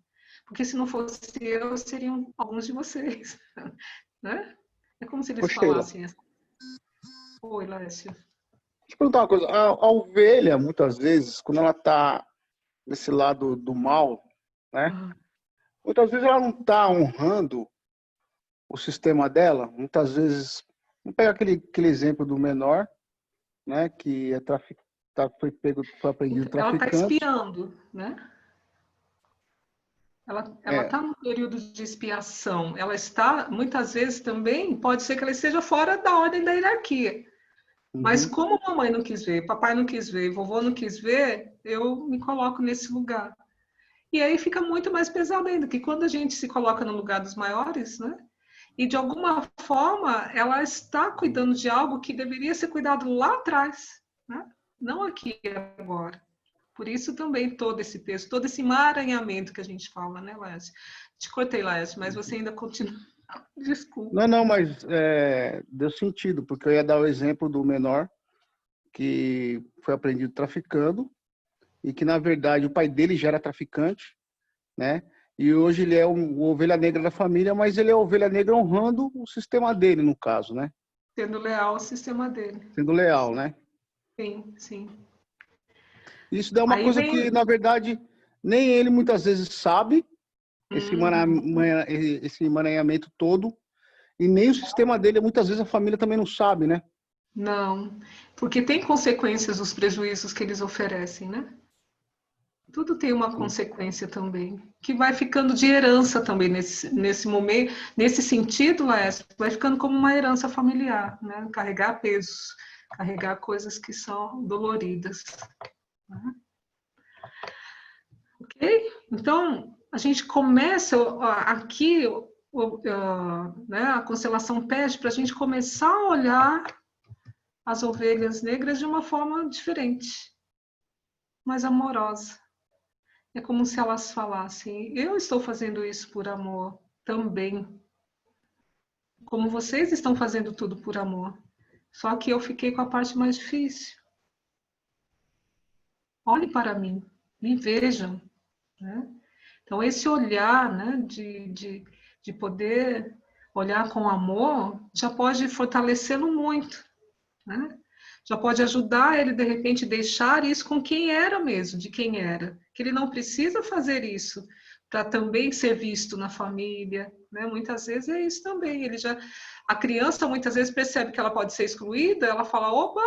Porque se não fosse eu, seriam alguns de vocês. Né? É como se eles falassem assim. Oi, Lécio.
Deixa eu perguntar uma coisa. A ovelha, muitas vezes, quando ela está nesse lado do mal, né? Muitas vezes ela não está honrando o sistema dela. Muitas vezes, vamos pegar aquele exemplo do menor, né? Que foi apreendido traficante.
Ela está espiando, né? Ela está no período de expiação. Ela está, muitas vezes também, pode ser que ela esteja fora da ordem da hierarquia. Mas como mamãe não quis ver, papai não quis ver, vovô não quis ver, eu me coloco nesse lugar. E aí fica muito mais pesado ainda, que quando a gente se coloca no lugar dos maiores, né? E de alguma forma ela está cuidando de algo que deveria ser cuidado lá atrás, né? Não aqui agora. Por isso também todo esse peso, todo esse emaranhamento que a gente fala, né, Lécio? Te cortei, Lécio, mas você ainda continua. Desculpa.
Não, mas deu sentido, porque eu ia dar o exemplo do menor que foi apreendido traficando e que, na verdade, o pai dele já era traficante, né? E hoje ele é o ovelha negra da família, mas ele é a ovelha negra honrando o sistema dele, no caso, né?
Sendo leal ao sistema dele.
Sendo leal, né?
Sim, sim.
Isso é uma coisa que, na verdade, nem ele muitas vezes sabe, esse emaranhamento todo, e nem o sistema dele, muitas vezes a família também não sabe, né?
Não, porque tem consequências os prejuízos que eles oferecem, né? Tudo tem uma consequência também, que vai ficando de herança também nesse momento, nesse sentido, Lécio, vai ficando como uma herança familiar, né? Carregar pesos, carregar coisas que são doloridas. Ok? Então, a gente começa aqui, né, a constelação pede para a gente começar a olhar as ovelhas negras de uma forma diferente, mais amorosa. É como se elas falassem, eu estou fazendo isso por amor também, como vocês estão fazendo tudo por amor, só que eu fiquei com a parte mais difícil. Olhem para mim, me vejam. Né? Então, esse olhar, né, de poder olhar com amor, já pode fortalecê-lo muito. Né? Já pode ajudar ele, de repente, deixar isso com quem era mesmo, de quem era. Que ele não precisa fazer isso para também ser visto na família. Né? Muitas vezes é isso também. A criança, muitas vezes, percebe que ela pode ser excluída, ela fala, opa!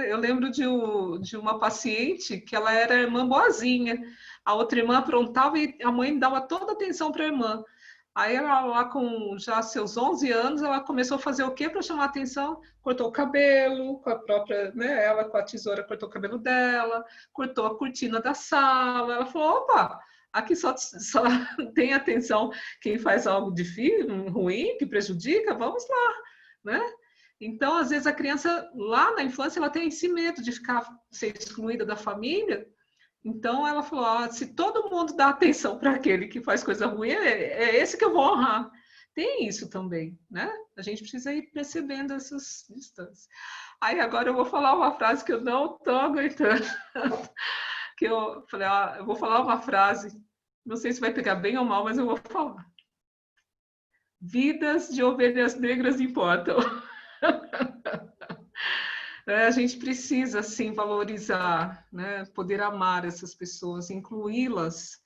Eu lembro de uma paciente que ela era irmã boazinha. A outra irmã aprontava e a mãe dava toda a atenção para a irmã. Aí ela lá com já seus 11 anos, ela começou a fazer o quê para chamar a atenção? Cortou o cabelo, com a própria, né, ela com a tesoura cortou o cabelo dela, cortou a cortina da sala. Ela falou, opa, aqui só tem atenção quem faz algo difícil, ruim, que prejudica, vamos lá, né? Então, às vezes, a criança, lá na infância, ela tem esse medo de ser excluída da família. Então, ela falou, se todo mundo dá atenção para aquele que faz coisa ruim, é esse que eu vou honrar. tem isso também, né? A gente precisa ir percebendo essas distâncias. Aí agora eu vou falar uma frase que eu não estou aguentando. Que eu falei, eu vou falar uma frase, não sei se vai pegar bem ou mal, mas eu vou falar. Vidas de ovelhas negras importam. A gente precisa, sim, valorizar, né? Poder amar essas pessoas, incluí-las.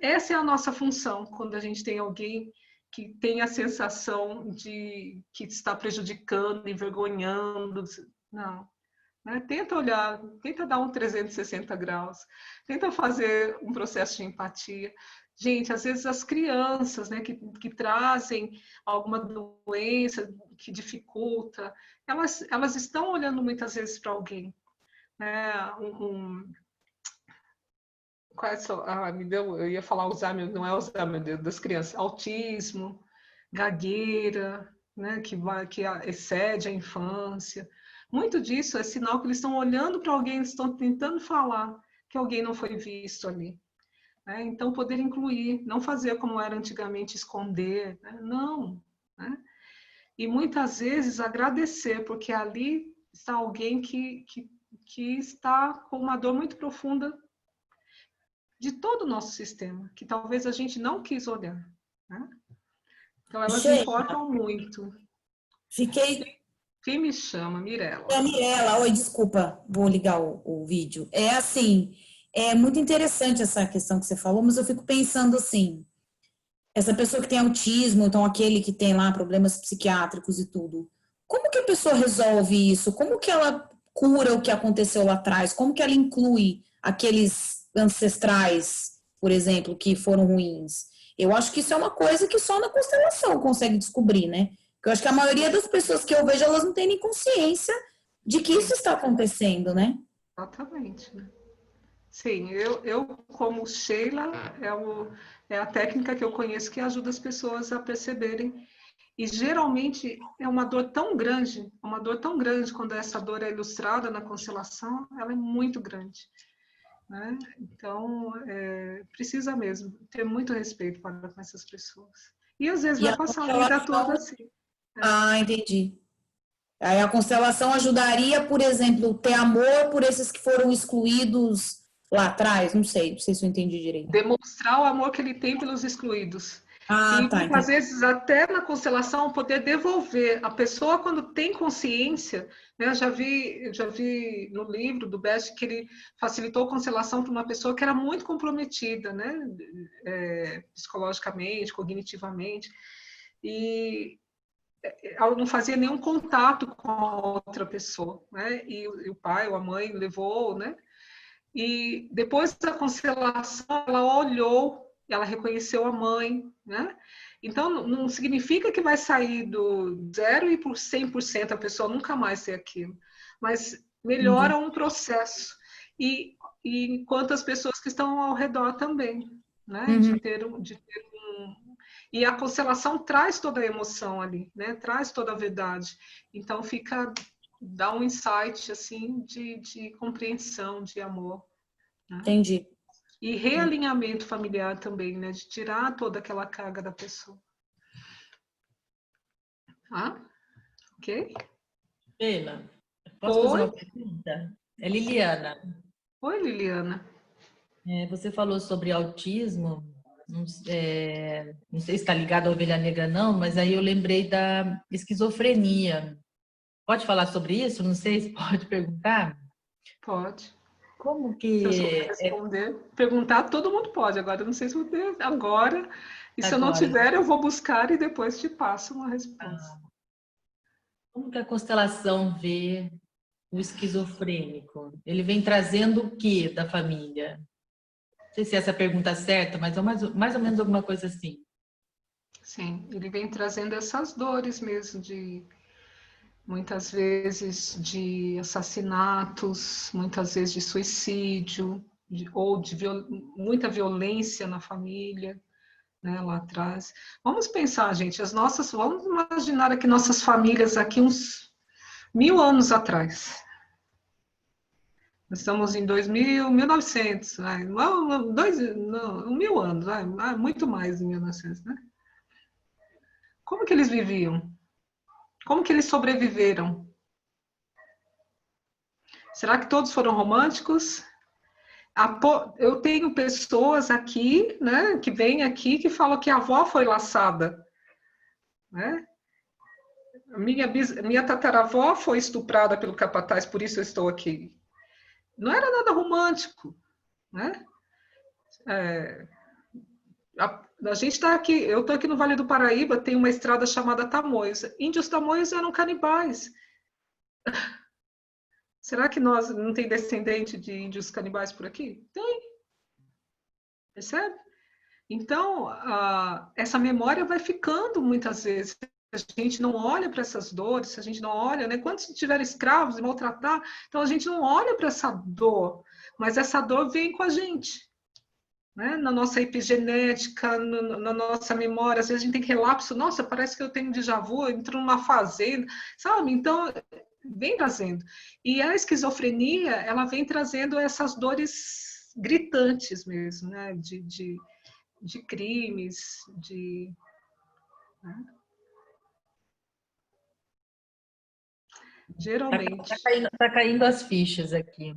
Essa é a nossa função, quando a gente tem alguém que tem a sensação de que está prejudicando, envergonhando. Não. Né? Tenta olhar, tenta dar um 360 graus, tenta fazer um processo de empatia. Gente, às vezes as crianças, né, que trazem alguma doença que dificulta, elas estão olhando muitas vezes para alguém. Né? Me deu, eu ia falar Alzheimer, não é Alzheimer, das crianças, autismo, gagueira, né, que excede a infância. Muito disso é sinal que eles estão olhando para alguém, eles estão tentando falar que alguém não foi visto ali. Né? Então, poder incluir, não fazer como era antigamente, esconder, né? Não. Né? E muitas vezes agradecer, porque ali está alguém que está com uma dor muito profunda de todo o nosso sistema, que talvez a gente não quis olhar. Né? Então, elas importam muito. Quem me chama? Mirella.
É a Mirella. Oi, desculpa, vou ligar o vídeo. É assim, é muito interessante essa questão que você falou, mas eu fico pensando assim, essa pessoa que tem autismo, então aquele que tem lá problemas psiquiátricos e tudo, como que a pessoa resolve isso? Como que ela cura o que aconteceu lá atrás? Como que ela inclui aqueles ancestrais, por exemplo, que foram ruins? Eu acho que isso é uma coisa que só na constelação consegue descobrir, né? Porque eu acho que a maioria das pessoas que eu vejo, elas não têm nem consciência de que isso está acontecendo, né?
Exatamente. Né? Sim, eu como Sheila, é a técnica que eu conheço que ajuda as pessoas a perceberem. E geralmente é uma dor tão grande quando essa dor é ilustrada na constelação, ela é muito grande. Né? Então, precisa mesmo ter muito respeito para com essas pessoas. E às vezes vai passar a vida toda assim.
Ah, entendi. Aí a constelação ajudaria, por exemplo, ter amor por esses que foram excluídos lá atrás? Não sei se eu entendi direito.
Demonstrar o amor que ele tem pelos excluídos.
Ah,
E
tá,
muitas
entendi.
vezes até na constelação poder devolver. A pessoa quando tem consciência, né, eu já vi no livro do Best que ele facilitou a constelação para uma pessoa que era muito comprometida, né, psicologicamente, cognitivamente, e ela não fazia nenhum contato com a outra pessoa, né, e o pai ou a mãe levou, né, e depois da constelação ela olhou, ela reconheceu a mãe, né? Então, não significa que vai sair do 0 e por 100% a pessoa nunca mais ter aquilo, mas melhora um processo. E enquanto as pessoas que estão ao redor também, né? E a constelação traz toda a emoção ali, né? Traz toda a verdade. Então, dá um insight, assim, de compreensão, de amor. Né?
Entendi.
E realinhamento familiar também, né? De tirar toda aquela carga da pessoa. Ok?
Sheila, posso fazer uma pergunta? É Liliana.
Oi, Liliana.
Você falou sobre autismo, não sei se está ligado à ovelha negra não, mas aí eu lembrei da esquizofrenia. Pode falar sobre isso? Não sei se pode perguntar.
Pode.
Como que...
Se eu souber responder, perguntar, todo mundo pode. Agora, eu não sei se vou ter agora. E se eu não tiver, eu vou buscar e depois te passo uma resposta.
Como que a constelação vê o esquizofrênico? Ele vem trazendo o que da família? Não sei se essa pergunta é certa, mas é mais ou menos alguma coisa assim.
Sim, ele vem trazendo essas dores mesmo muitas vezes de assassinatos, muitas vezes de suicídio, ou de muita violência na família, né, lá atrás. Vamos pensar, gente, vamos imaginar aqui nossas famílias aqui uns 1000 anos atrás. Nós estamos em 1900, não, 1000 anos, muito mais de 1900, né? Como que eles viviam? Como que eles sobreviveram? Será que todos foram românticos? Eu tenho pessoas aqui, né, que vêm aqui, que falam que a avó foi laçada, né? Minha tataravó foi estuprada pelo capataz, por isso eu estou aqui. Não era nada romântico, né? A gente está aqui, eu estou aqui no Vale do Paraíba, tem uma estrada chamada Tamoios. Índios Tamoios eram canibais. Será que nós não tem descendente de índios canibais por aqui? Tem. Percebe? Então, essa memória vai ficando muitas vezes. A gente não olha para essas dores, a gente não olha, né? Quando tiver escravos e maltratar, então a gente não olha para essa dor, mas essa dor vem com a gente, né? Na nossa epigenética, na nossa memória, às vezes a gente tem relapso, nossa, parece que eu tenho déjà vu, eu entro numa fazenda, sabe? Então, vem trazendo. E a esquizofrenia, ela vem trazendo essas dores gritantes mesmo, né? De crimes, né? Geralmente.
Tá caindo as fichas aqui.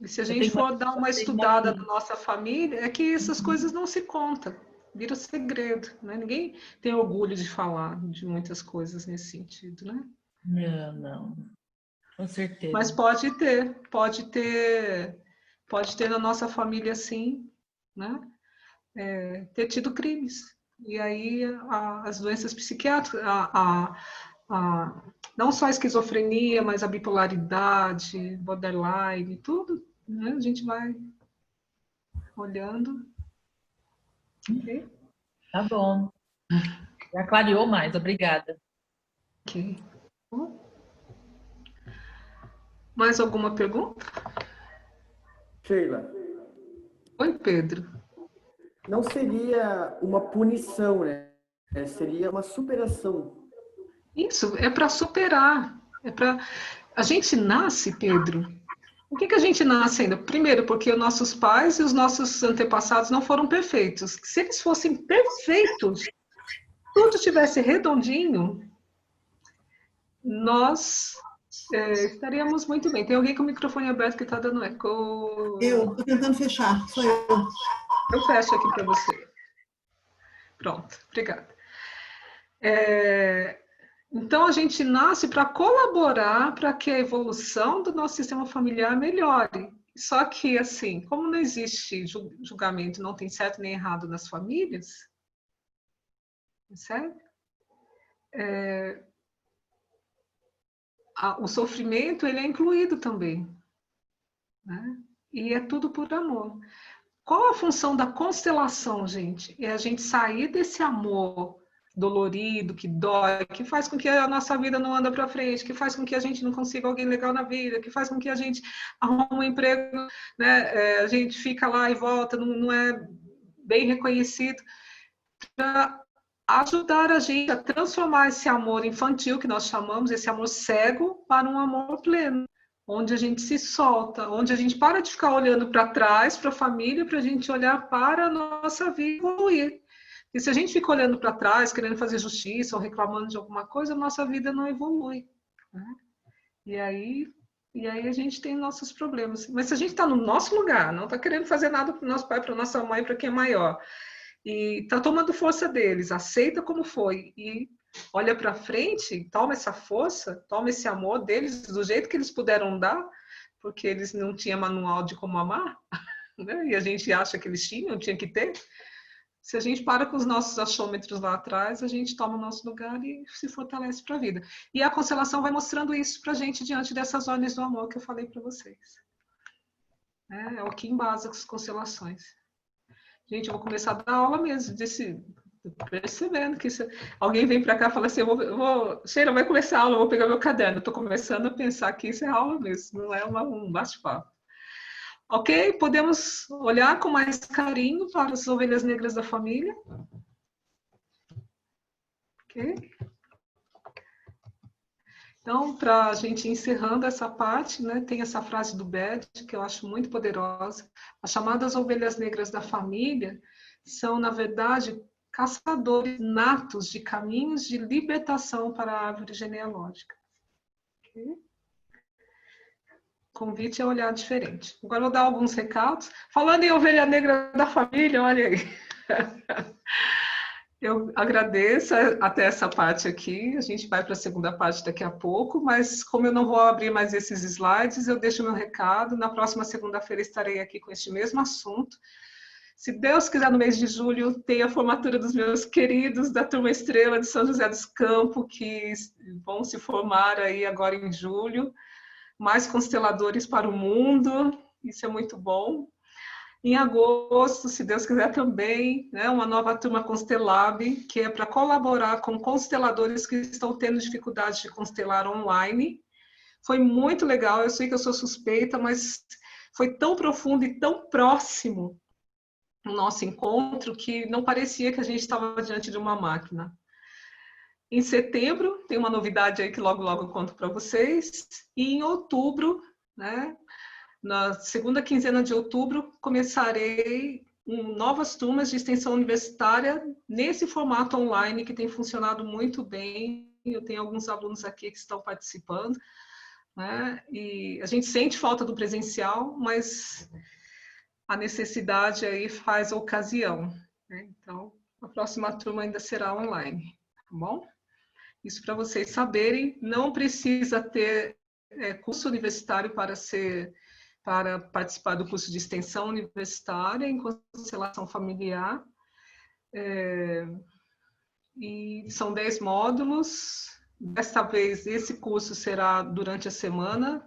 E se a gente for dar uma estudada na nossa família, é que essas coisas não se contam, vira segredo, né? Ninguém tem orgulho de falar de muitas coisas nesse sentido, né?
Não, com certeza.
Mas pode ter na nossa família, sim, né? Ter tido crimes. E aí as doenças psiquiátricas, não só a esquizofrenia, mas a bipolaridade, borderline, tudo, né? A gente vai olhando. Okay?
Tá bom. Já clareou mais, obrigada.
Ok. Mais alguma pergunta?
Sheila.
Oi, Pedro.
Não seria uma punição, né? Seria uma superação.
Isso, é para superar. A gente nasce, Pedro. Por que a gente nasce ainda? Primeiro, porque os nossos pais e os nossos antepassados não foram perfeitos. Se eles fossem perfeitos, tudo estivesse redondinho, nós estaríamos muito bem. Tem alguém com o microfone aberto que está dando eco.
Eu estou tentando fechar, sou eu.
Eu fecho aqui para você. Pronto, obrigada. Então, a gente nasce para colaborar para que a evolução do nosso sistema familiar melhore. Só que, assim, como não existe julgamento, não tem certo nem errado nas famílias, percebe? O sofrimento, ele é incluído também, né? E é tudo por amor. Qual a função da constelação, gente? É a gente sair desse amor dolorido, que dói, que faz com que a nossa vida não anda para frente, que faz com que a gente não consiga alguém legal na vida, que faz com que a gente arruma um emprego, né? A gente fica lá e volta, não é bem reconhecido, para ajudar a gente a transformar esse amor infantil, que nós chamamos, esse amor cego, para um amor pleno, onde a gente se solta, onde a gente para de ficar olhando para trás, para a família, para a gente olhar para a nossa vida e evoluir. E se a gente fica olhando para trás, querendo fazer justiça ou reclamando de alguma coisa, a nossa vida não evolui, né? E aí a gente tem nossos problemas. Mas se a gente está no nosso lugar, não está querendo fazer nada para o nosso pai, para a nossa mãe, para quem é maior, e está tomando força deles, aceita como foi, e olha para frente, toma essa força, toma esse amor deles do jeito que eles puderam dar, porque eles não tinham manual de como amar, né? E a gente acha que eles tinha que ter. Se a gente para com os nossos achômetros lá atrás, a gente toma o nosso lugar e se fortalece para a vida. E a constelação vai mostrando isso para a gente diante dessas ordens do amor que eu falei para vocês. É o que embasa as constelações. Gente, eu vou começar a dar aula mesmo, percebendo que alguém vem para cá e fala assim, Sheila, vai começar a aula, eu vou pegar meu caderno. Estou começando a pensar que isso é aula mesmo, não é um bate-papo. Ok? Podemos olhar com mais carinho para as ovelhas negras da família. Ok? Então, para a gente encerrando essa parte, né, tem essa frase do Bert, que eu acho muito poderosa. As chamadas ovelhas negras da família são, na verdade, caçadores natos de caminhos de libertação para a árvore genealógica. Okay? Convite a olhar diferente. Agora eu vou dar alguns recados. Falando em ovelha negra da família, olha aí. Eu agradeço até essa parte aqui. A gente vai para a segunda parte daqui a pouco, mas como eu não vou abrir mais esses slides, eu deixo meu recado. Na próxima segunda-feira estarei aqui com este mesmo assunto. Se Deus quiser, no mês de julho, tem a formatura dos meus queridos da Turma Estrela de São José dos Campos, que vão se formar aí agora em julho. Mais consteladores para o mundo, isso é muito bom. Em agosto, se Deus quiser também, né, uma nova turma Constelab, que é para colaborar com consteladores que estão tendo dificuldade de constelar online. Foi muito legal, eu sei que eu sou suspeita, mas foi tão profundo e tão próximo o nosso encontro que não parecia que a gente estava diante de uma máquina. Em setembro, tem uma novidade aí que logo eu conto para vocês. E em outubro, né, na segunda quinzena de outubro, começarei novas turmas de extensão universitária nesse formato online que tem funcionado muito bem. Eu tenho alguns alunos aqui que estão participando, né, e a gente sente falta do presencial, mas a necessidade aí faz a ocasião, né? Então, a próxima turma ainda será online, tá bom? Isso para vocês saberem, não precisa ter curso universitário para participar do curso de extensão universitária em constelação familiar. E são 10 módulos. Desta vez, esse curso será durante a semana,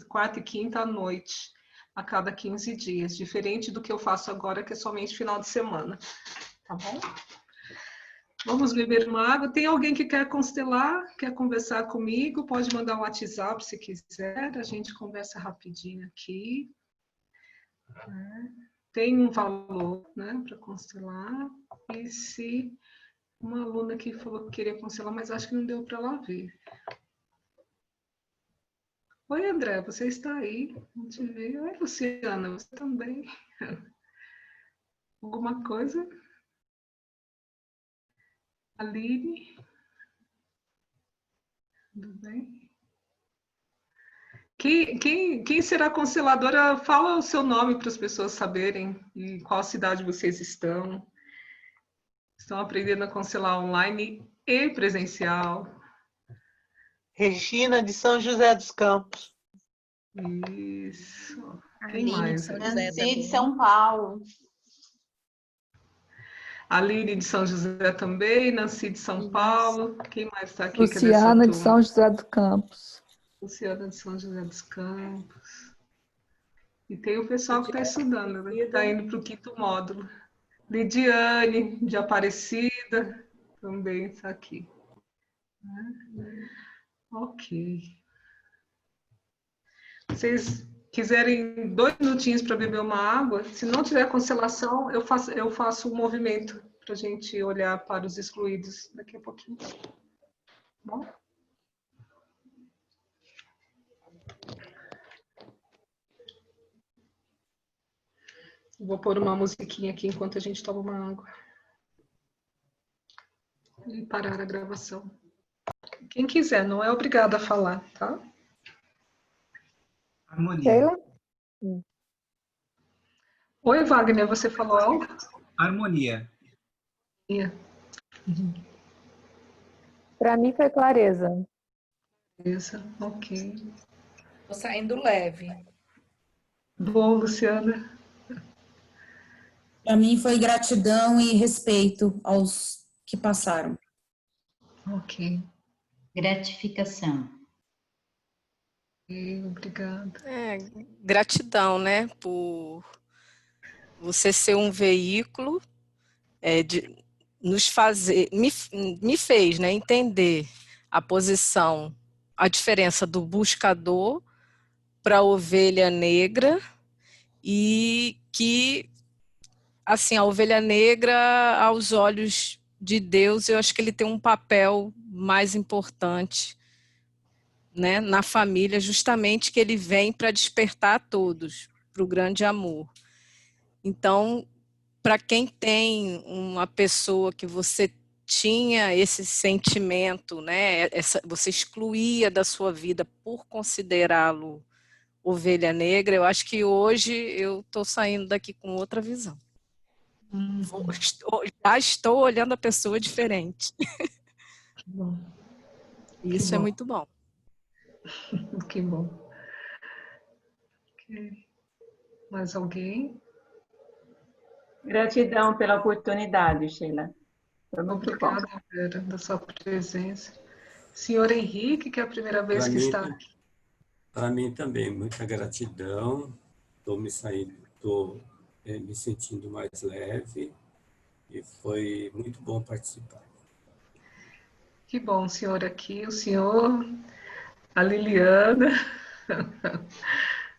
quarta e quinta à noite, a cada 15 dias, diferente do que eu faço agora, que é somente final de semana. Tá bom? Vamos beber uma água. Tem alguém que quer constelar, quer conversar comigo? Pode mandar um WhatsApp se quiser. A gente conversa rapidinho aqui. Tem um valor, né, para constelar. E se uma aluna aqui falou que queria constelar, mas acho que não deu para ela ver. Oi, André, você está aí? Não te vi. Oi, Luciana, você também. Alguma coisa? Aline? Tudo bem? Quem será consteladora? Fala o seu nome para as pessoas saberem em qual cidade vocês estão. Estão aprendendo a constelar online e presencial.
Regina de São José dos Campos.
Isso. Quem
Aline
mais?
de São José
Nancy
também.
de São Paulo.
Aline de São José também, Nancy de São Paulo. Quem mais está aqui? Que é dessa
Luciana de
turma?
São José dos Campos.
Luciana de São José dos Campos. E tem o pessoal que está estudando, né? Que está indo para o 5º módulo. Lidiane, de Aparecida, também está aqui. Ok. Vocês quiserem 2 minutinhos para beber uma água, se não tiver constelação, eu faço um movimento para a gente olhar para os excluídos daqui a pouquinho. Bom? Vou pôr uma musiquinha aqui enquanto a gente toma uma água. E parar a gravação. Quem quiser, não é obrigado a falar, tá?
Harmonia.
Sheila?
Oi, Wagner, você falou algo?
Harmonia.
Para mim foi clareza.
Clareza, ok.
Tô saindo leve.
Bom, Luciana.
Para mim foi gratidão e respeito aos que passaram.
Ok.
Gratificação.
Obrigada.
Gratidão, né, por você ser um veículo de nos fazer, me fez, né, entender a posição, a diferença do buscador para a ovelha negra e que, assim, a ovelha negra, aos olhos de Deus, eu acho que ele tem um papel mais importante, né, na família, justamente que ele vem para despertar todos para o grande amor. Então, para quem tem uma pessoa que você tinha esse sentimento, né? Você excluía da sua vida por considerá-lo ovelha negra, eu acho que hoje eu estou saindo daqui com outra visão. Já estou olhando a pessoa diferente.
Que bom.
Isso
Que
é
bom.
muito bom.
Que bom. Mais alguém?
Gratidão pela oportunidade, Sheila. Foi muito
Obrigada,
bom.
Vera, da sua presença. Senhor Henrique, que é a primeira vez que está aqui.
Para mim também, muita gratidão. Estou me sentindo mais leve e foi muito bom participar.
Que bom, senhor aqui, o senhor, a Liliana,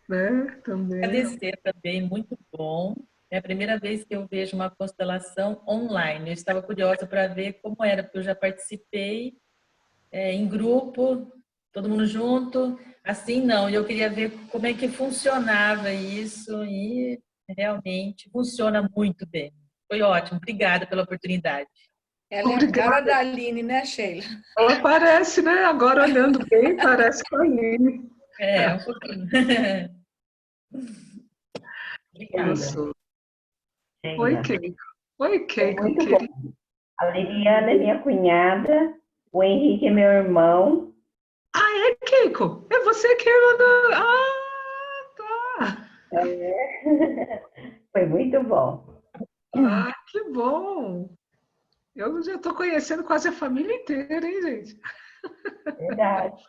né, também.
Agradecer também, muito bom. É a primeira vez que eu vejo uma constelação online. Eu estava curiosa para ver como era, porque eu já participei em grupo, todo mundo junto. Assim, não. E eu queria ver como é que funcionava isso e realmente funciona muito bem. Foi ótimo. Obrigada pela oportunidade.
Ela é a cara da Aline, né, Sheila?
Ela parece, né? Agora olhando bem, parece com a Aline.
Um pouquinho. Obrigada.
Oi, Keiko. Oi, Keiko.
Muito bom. A Liliana é minha cunhada, o Henrique é meu irmão.
Ah, é, Keiko? É você que é irmã do... tá.
Foi muito bom.
Ah, que bom. Eu já estou conhecendo quase a família inteira, hein, gente?
Verdade.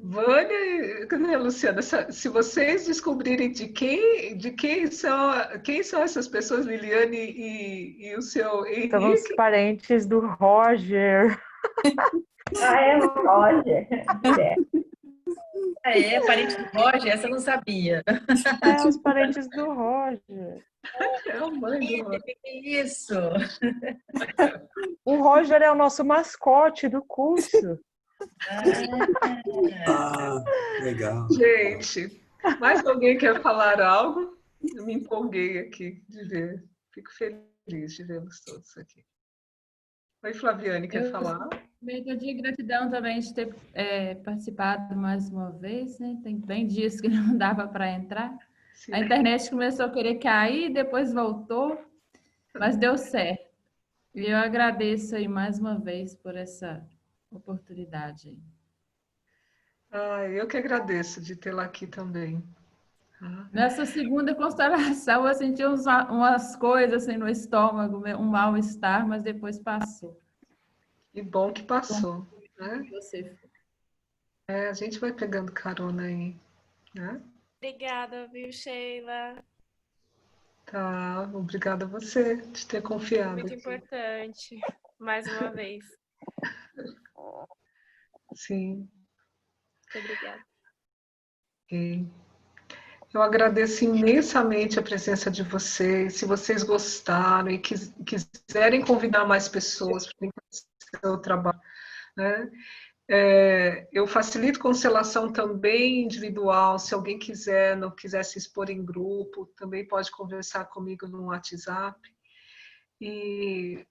Vânia, cadê a Luciana? Se vocês descobrirem de quem são essas pessoas, Liliane e o seu Henrique...
Somos parentes do Roger.
É o Roger.
Parente do Roger? Essa eu não sabia.
Os parentes do Roger.
É a mãe do Roger.
Que isso?
O Roger é o nosso mascote do curso.
Legal.
Gente, mais alguém quer falar algo? Eu me empolguei aqui de ver. Fico feliz de vê-los todos aqui. Oi, Flaviane, quer falar?
Eu digo gratidão também de ter participado mais uma vez, né? Tem bem dias que não dava para entrar. Sim. A internet começou a querer cair, depois voltou, mas deu certo. E eu agradeço aí mais uma vez por essa oportunidade.
Eu que agradeço de tê-la aqui também.
Nessa segunda constelação eu senti umas coisas assim no estômago, um mal-estar, mas depois passou.
Que bom que passou, né?
Você
a gente vai pegando carona aí, né?
Obrigada, viu, Sheila?
Tá, obrigada a você de ter confiado.
Muito importante, mais uma vez.
Sim.
Muito obrigada.
Okay. Eu agradeço imensamente a presença de vocês. Se vocês gostaram e quiserem convidar mais pessoas para conhecer o trabalho, né? Eu facilito constelação também individual. Se alguém não quiser se expor em grupo, também pode conversar comigo no WhatsApp. E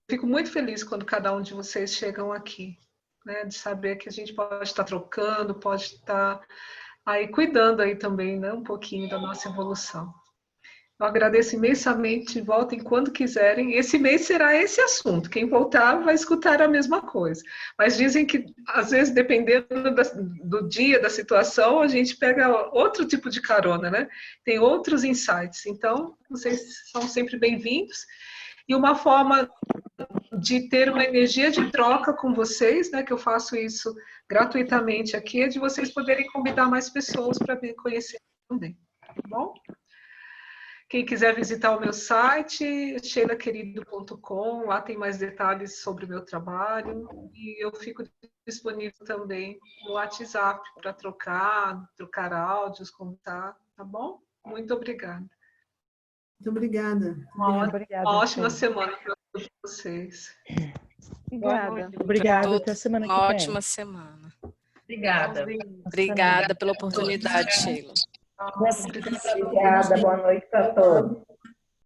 fico muito feliz quando cada um de vocês chegam aqui, né? De saber que a gente pode estar trocando, pode estar aí cuidando aí também, né, um pouquinho da nossa evolução. Eu agradeço imensamente, voltem quando quiserem. Esse mês será esse assunto. Quem voltar vai escutar a mesma coisa. Mas dizem que, às vezes, dependendo do dia, da situação, a gente pega outro tipo de carona, né? Tem outros insights. Então, vocês são sempre bem-vindos. E uma forma de ter uma energia de troca com vocês, né, que eu faço isso gratuitamente aqui, é de vocês poderem convidar mais pessoas para vir conhecer também, tá bom? Quem quiser visitar o meu site, sheilaquerido.com, lá tem mais detalhes sobre o meu trabalho, e eu fico disponível também no WhatsApp para trocar áudios, contar, tá bom? Muito obrigada.
Muito obrigada.
Uma ótima semana para todos vocês.
Obrigada. Obrigada. Até a semana que vem.
Uma ótima semana.
Obrigada.
Obrigada pela oportunidade, Sheila.
Obrigada. Boa noite para todos.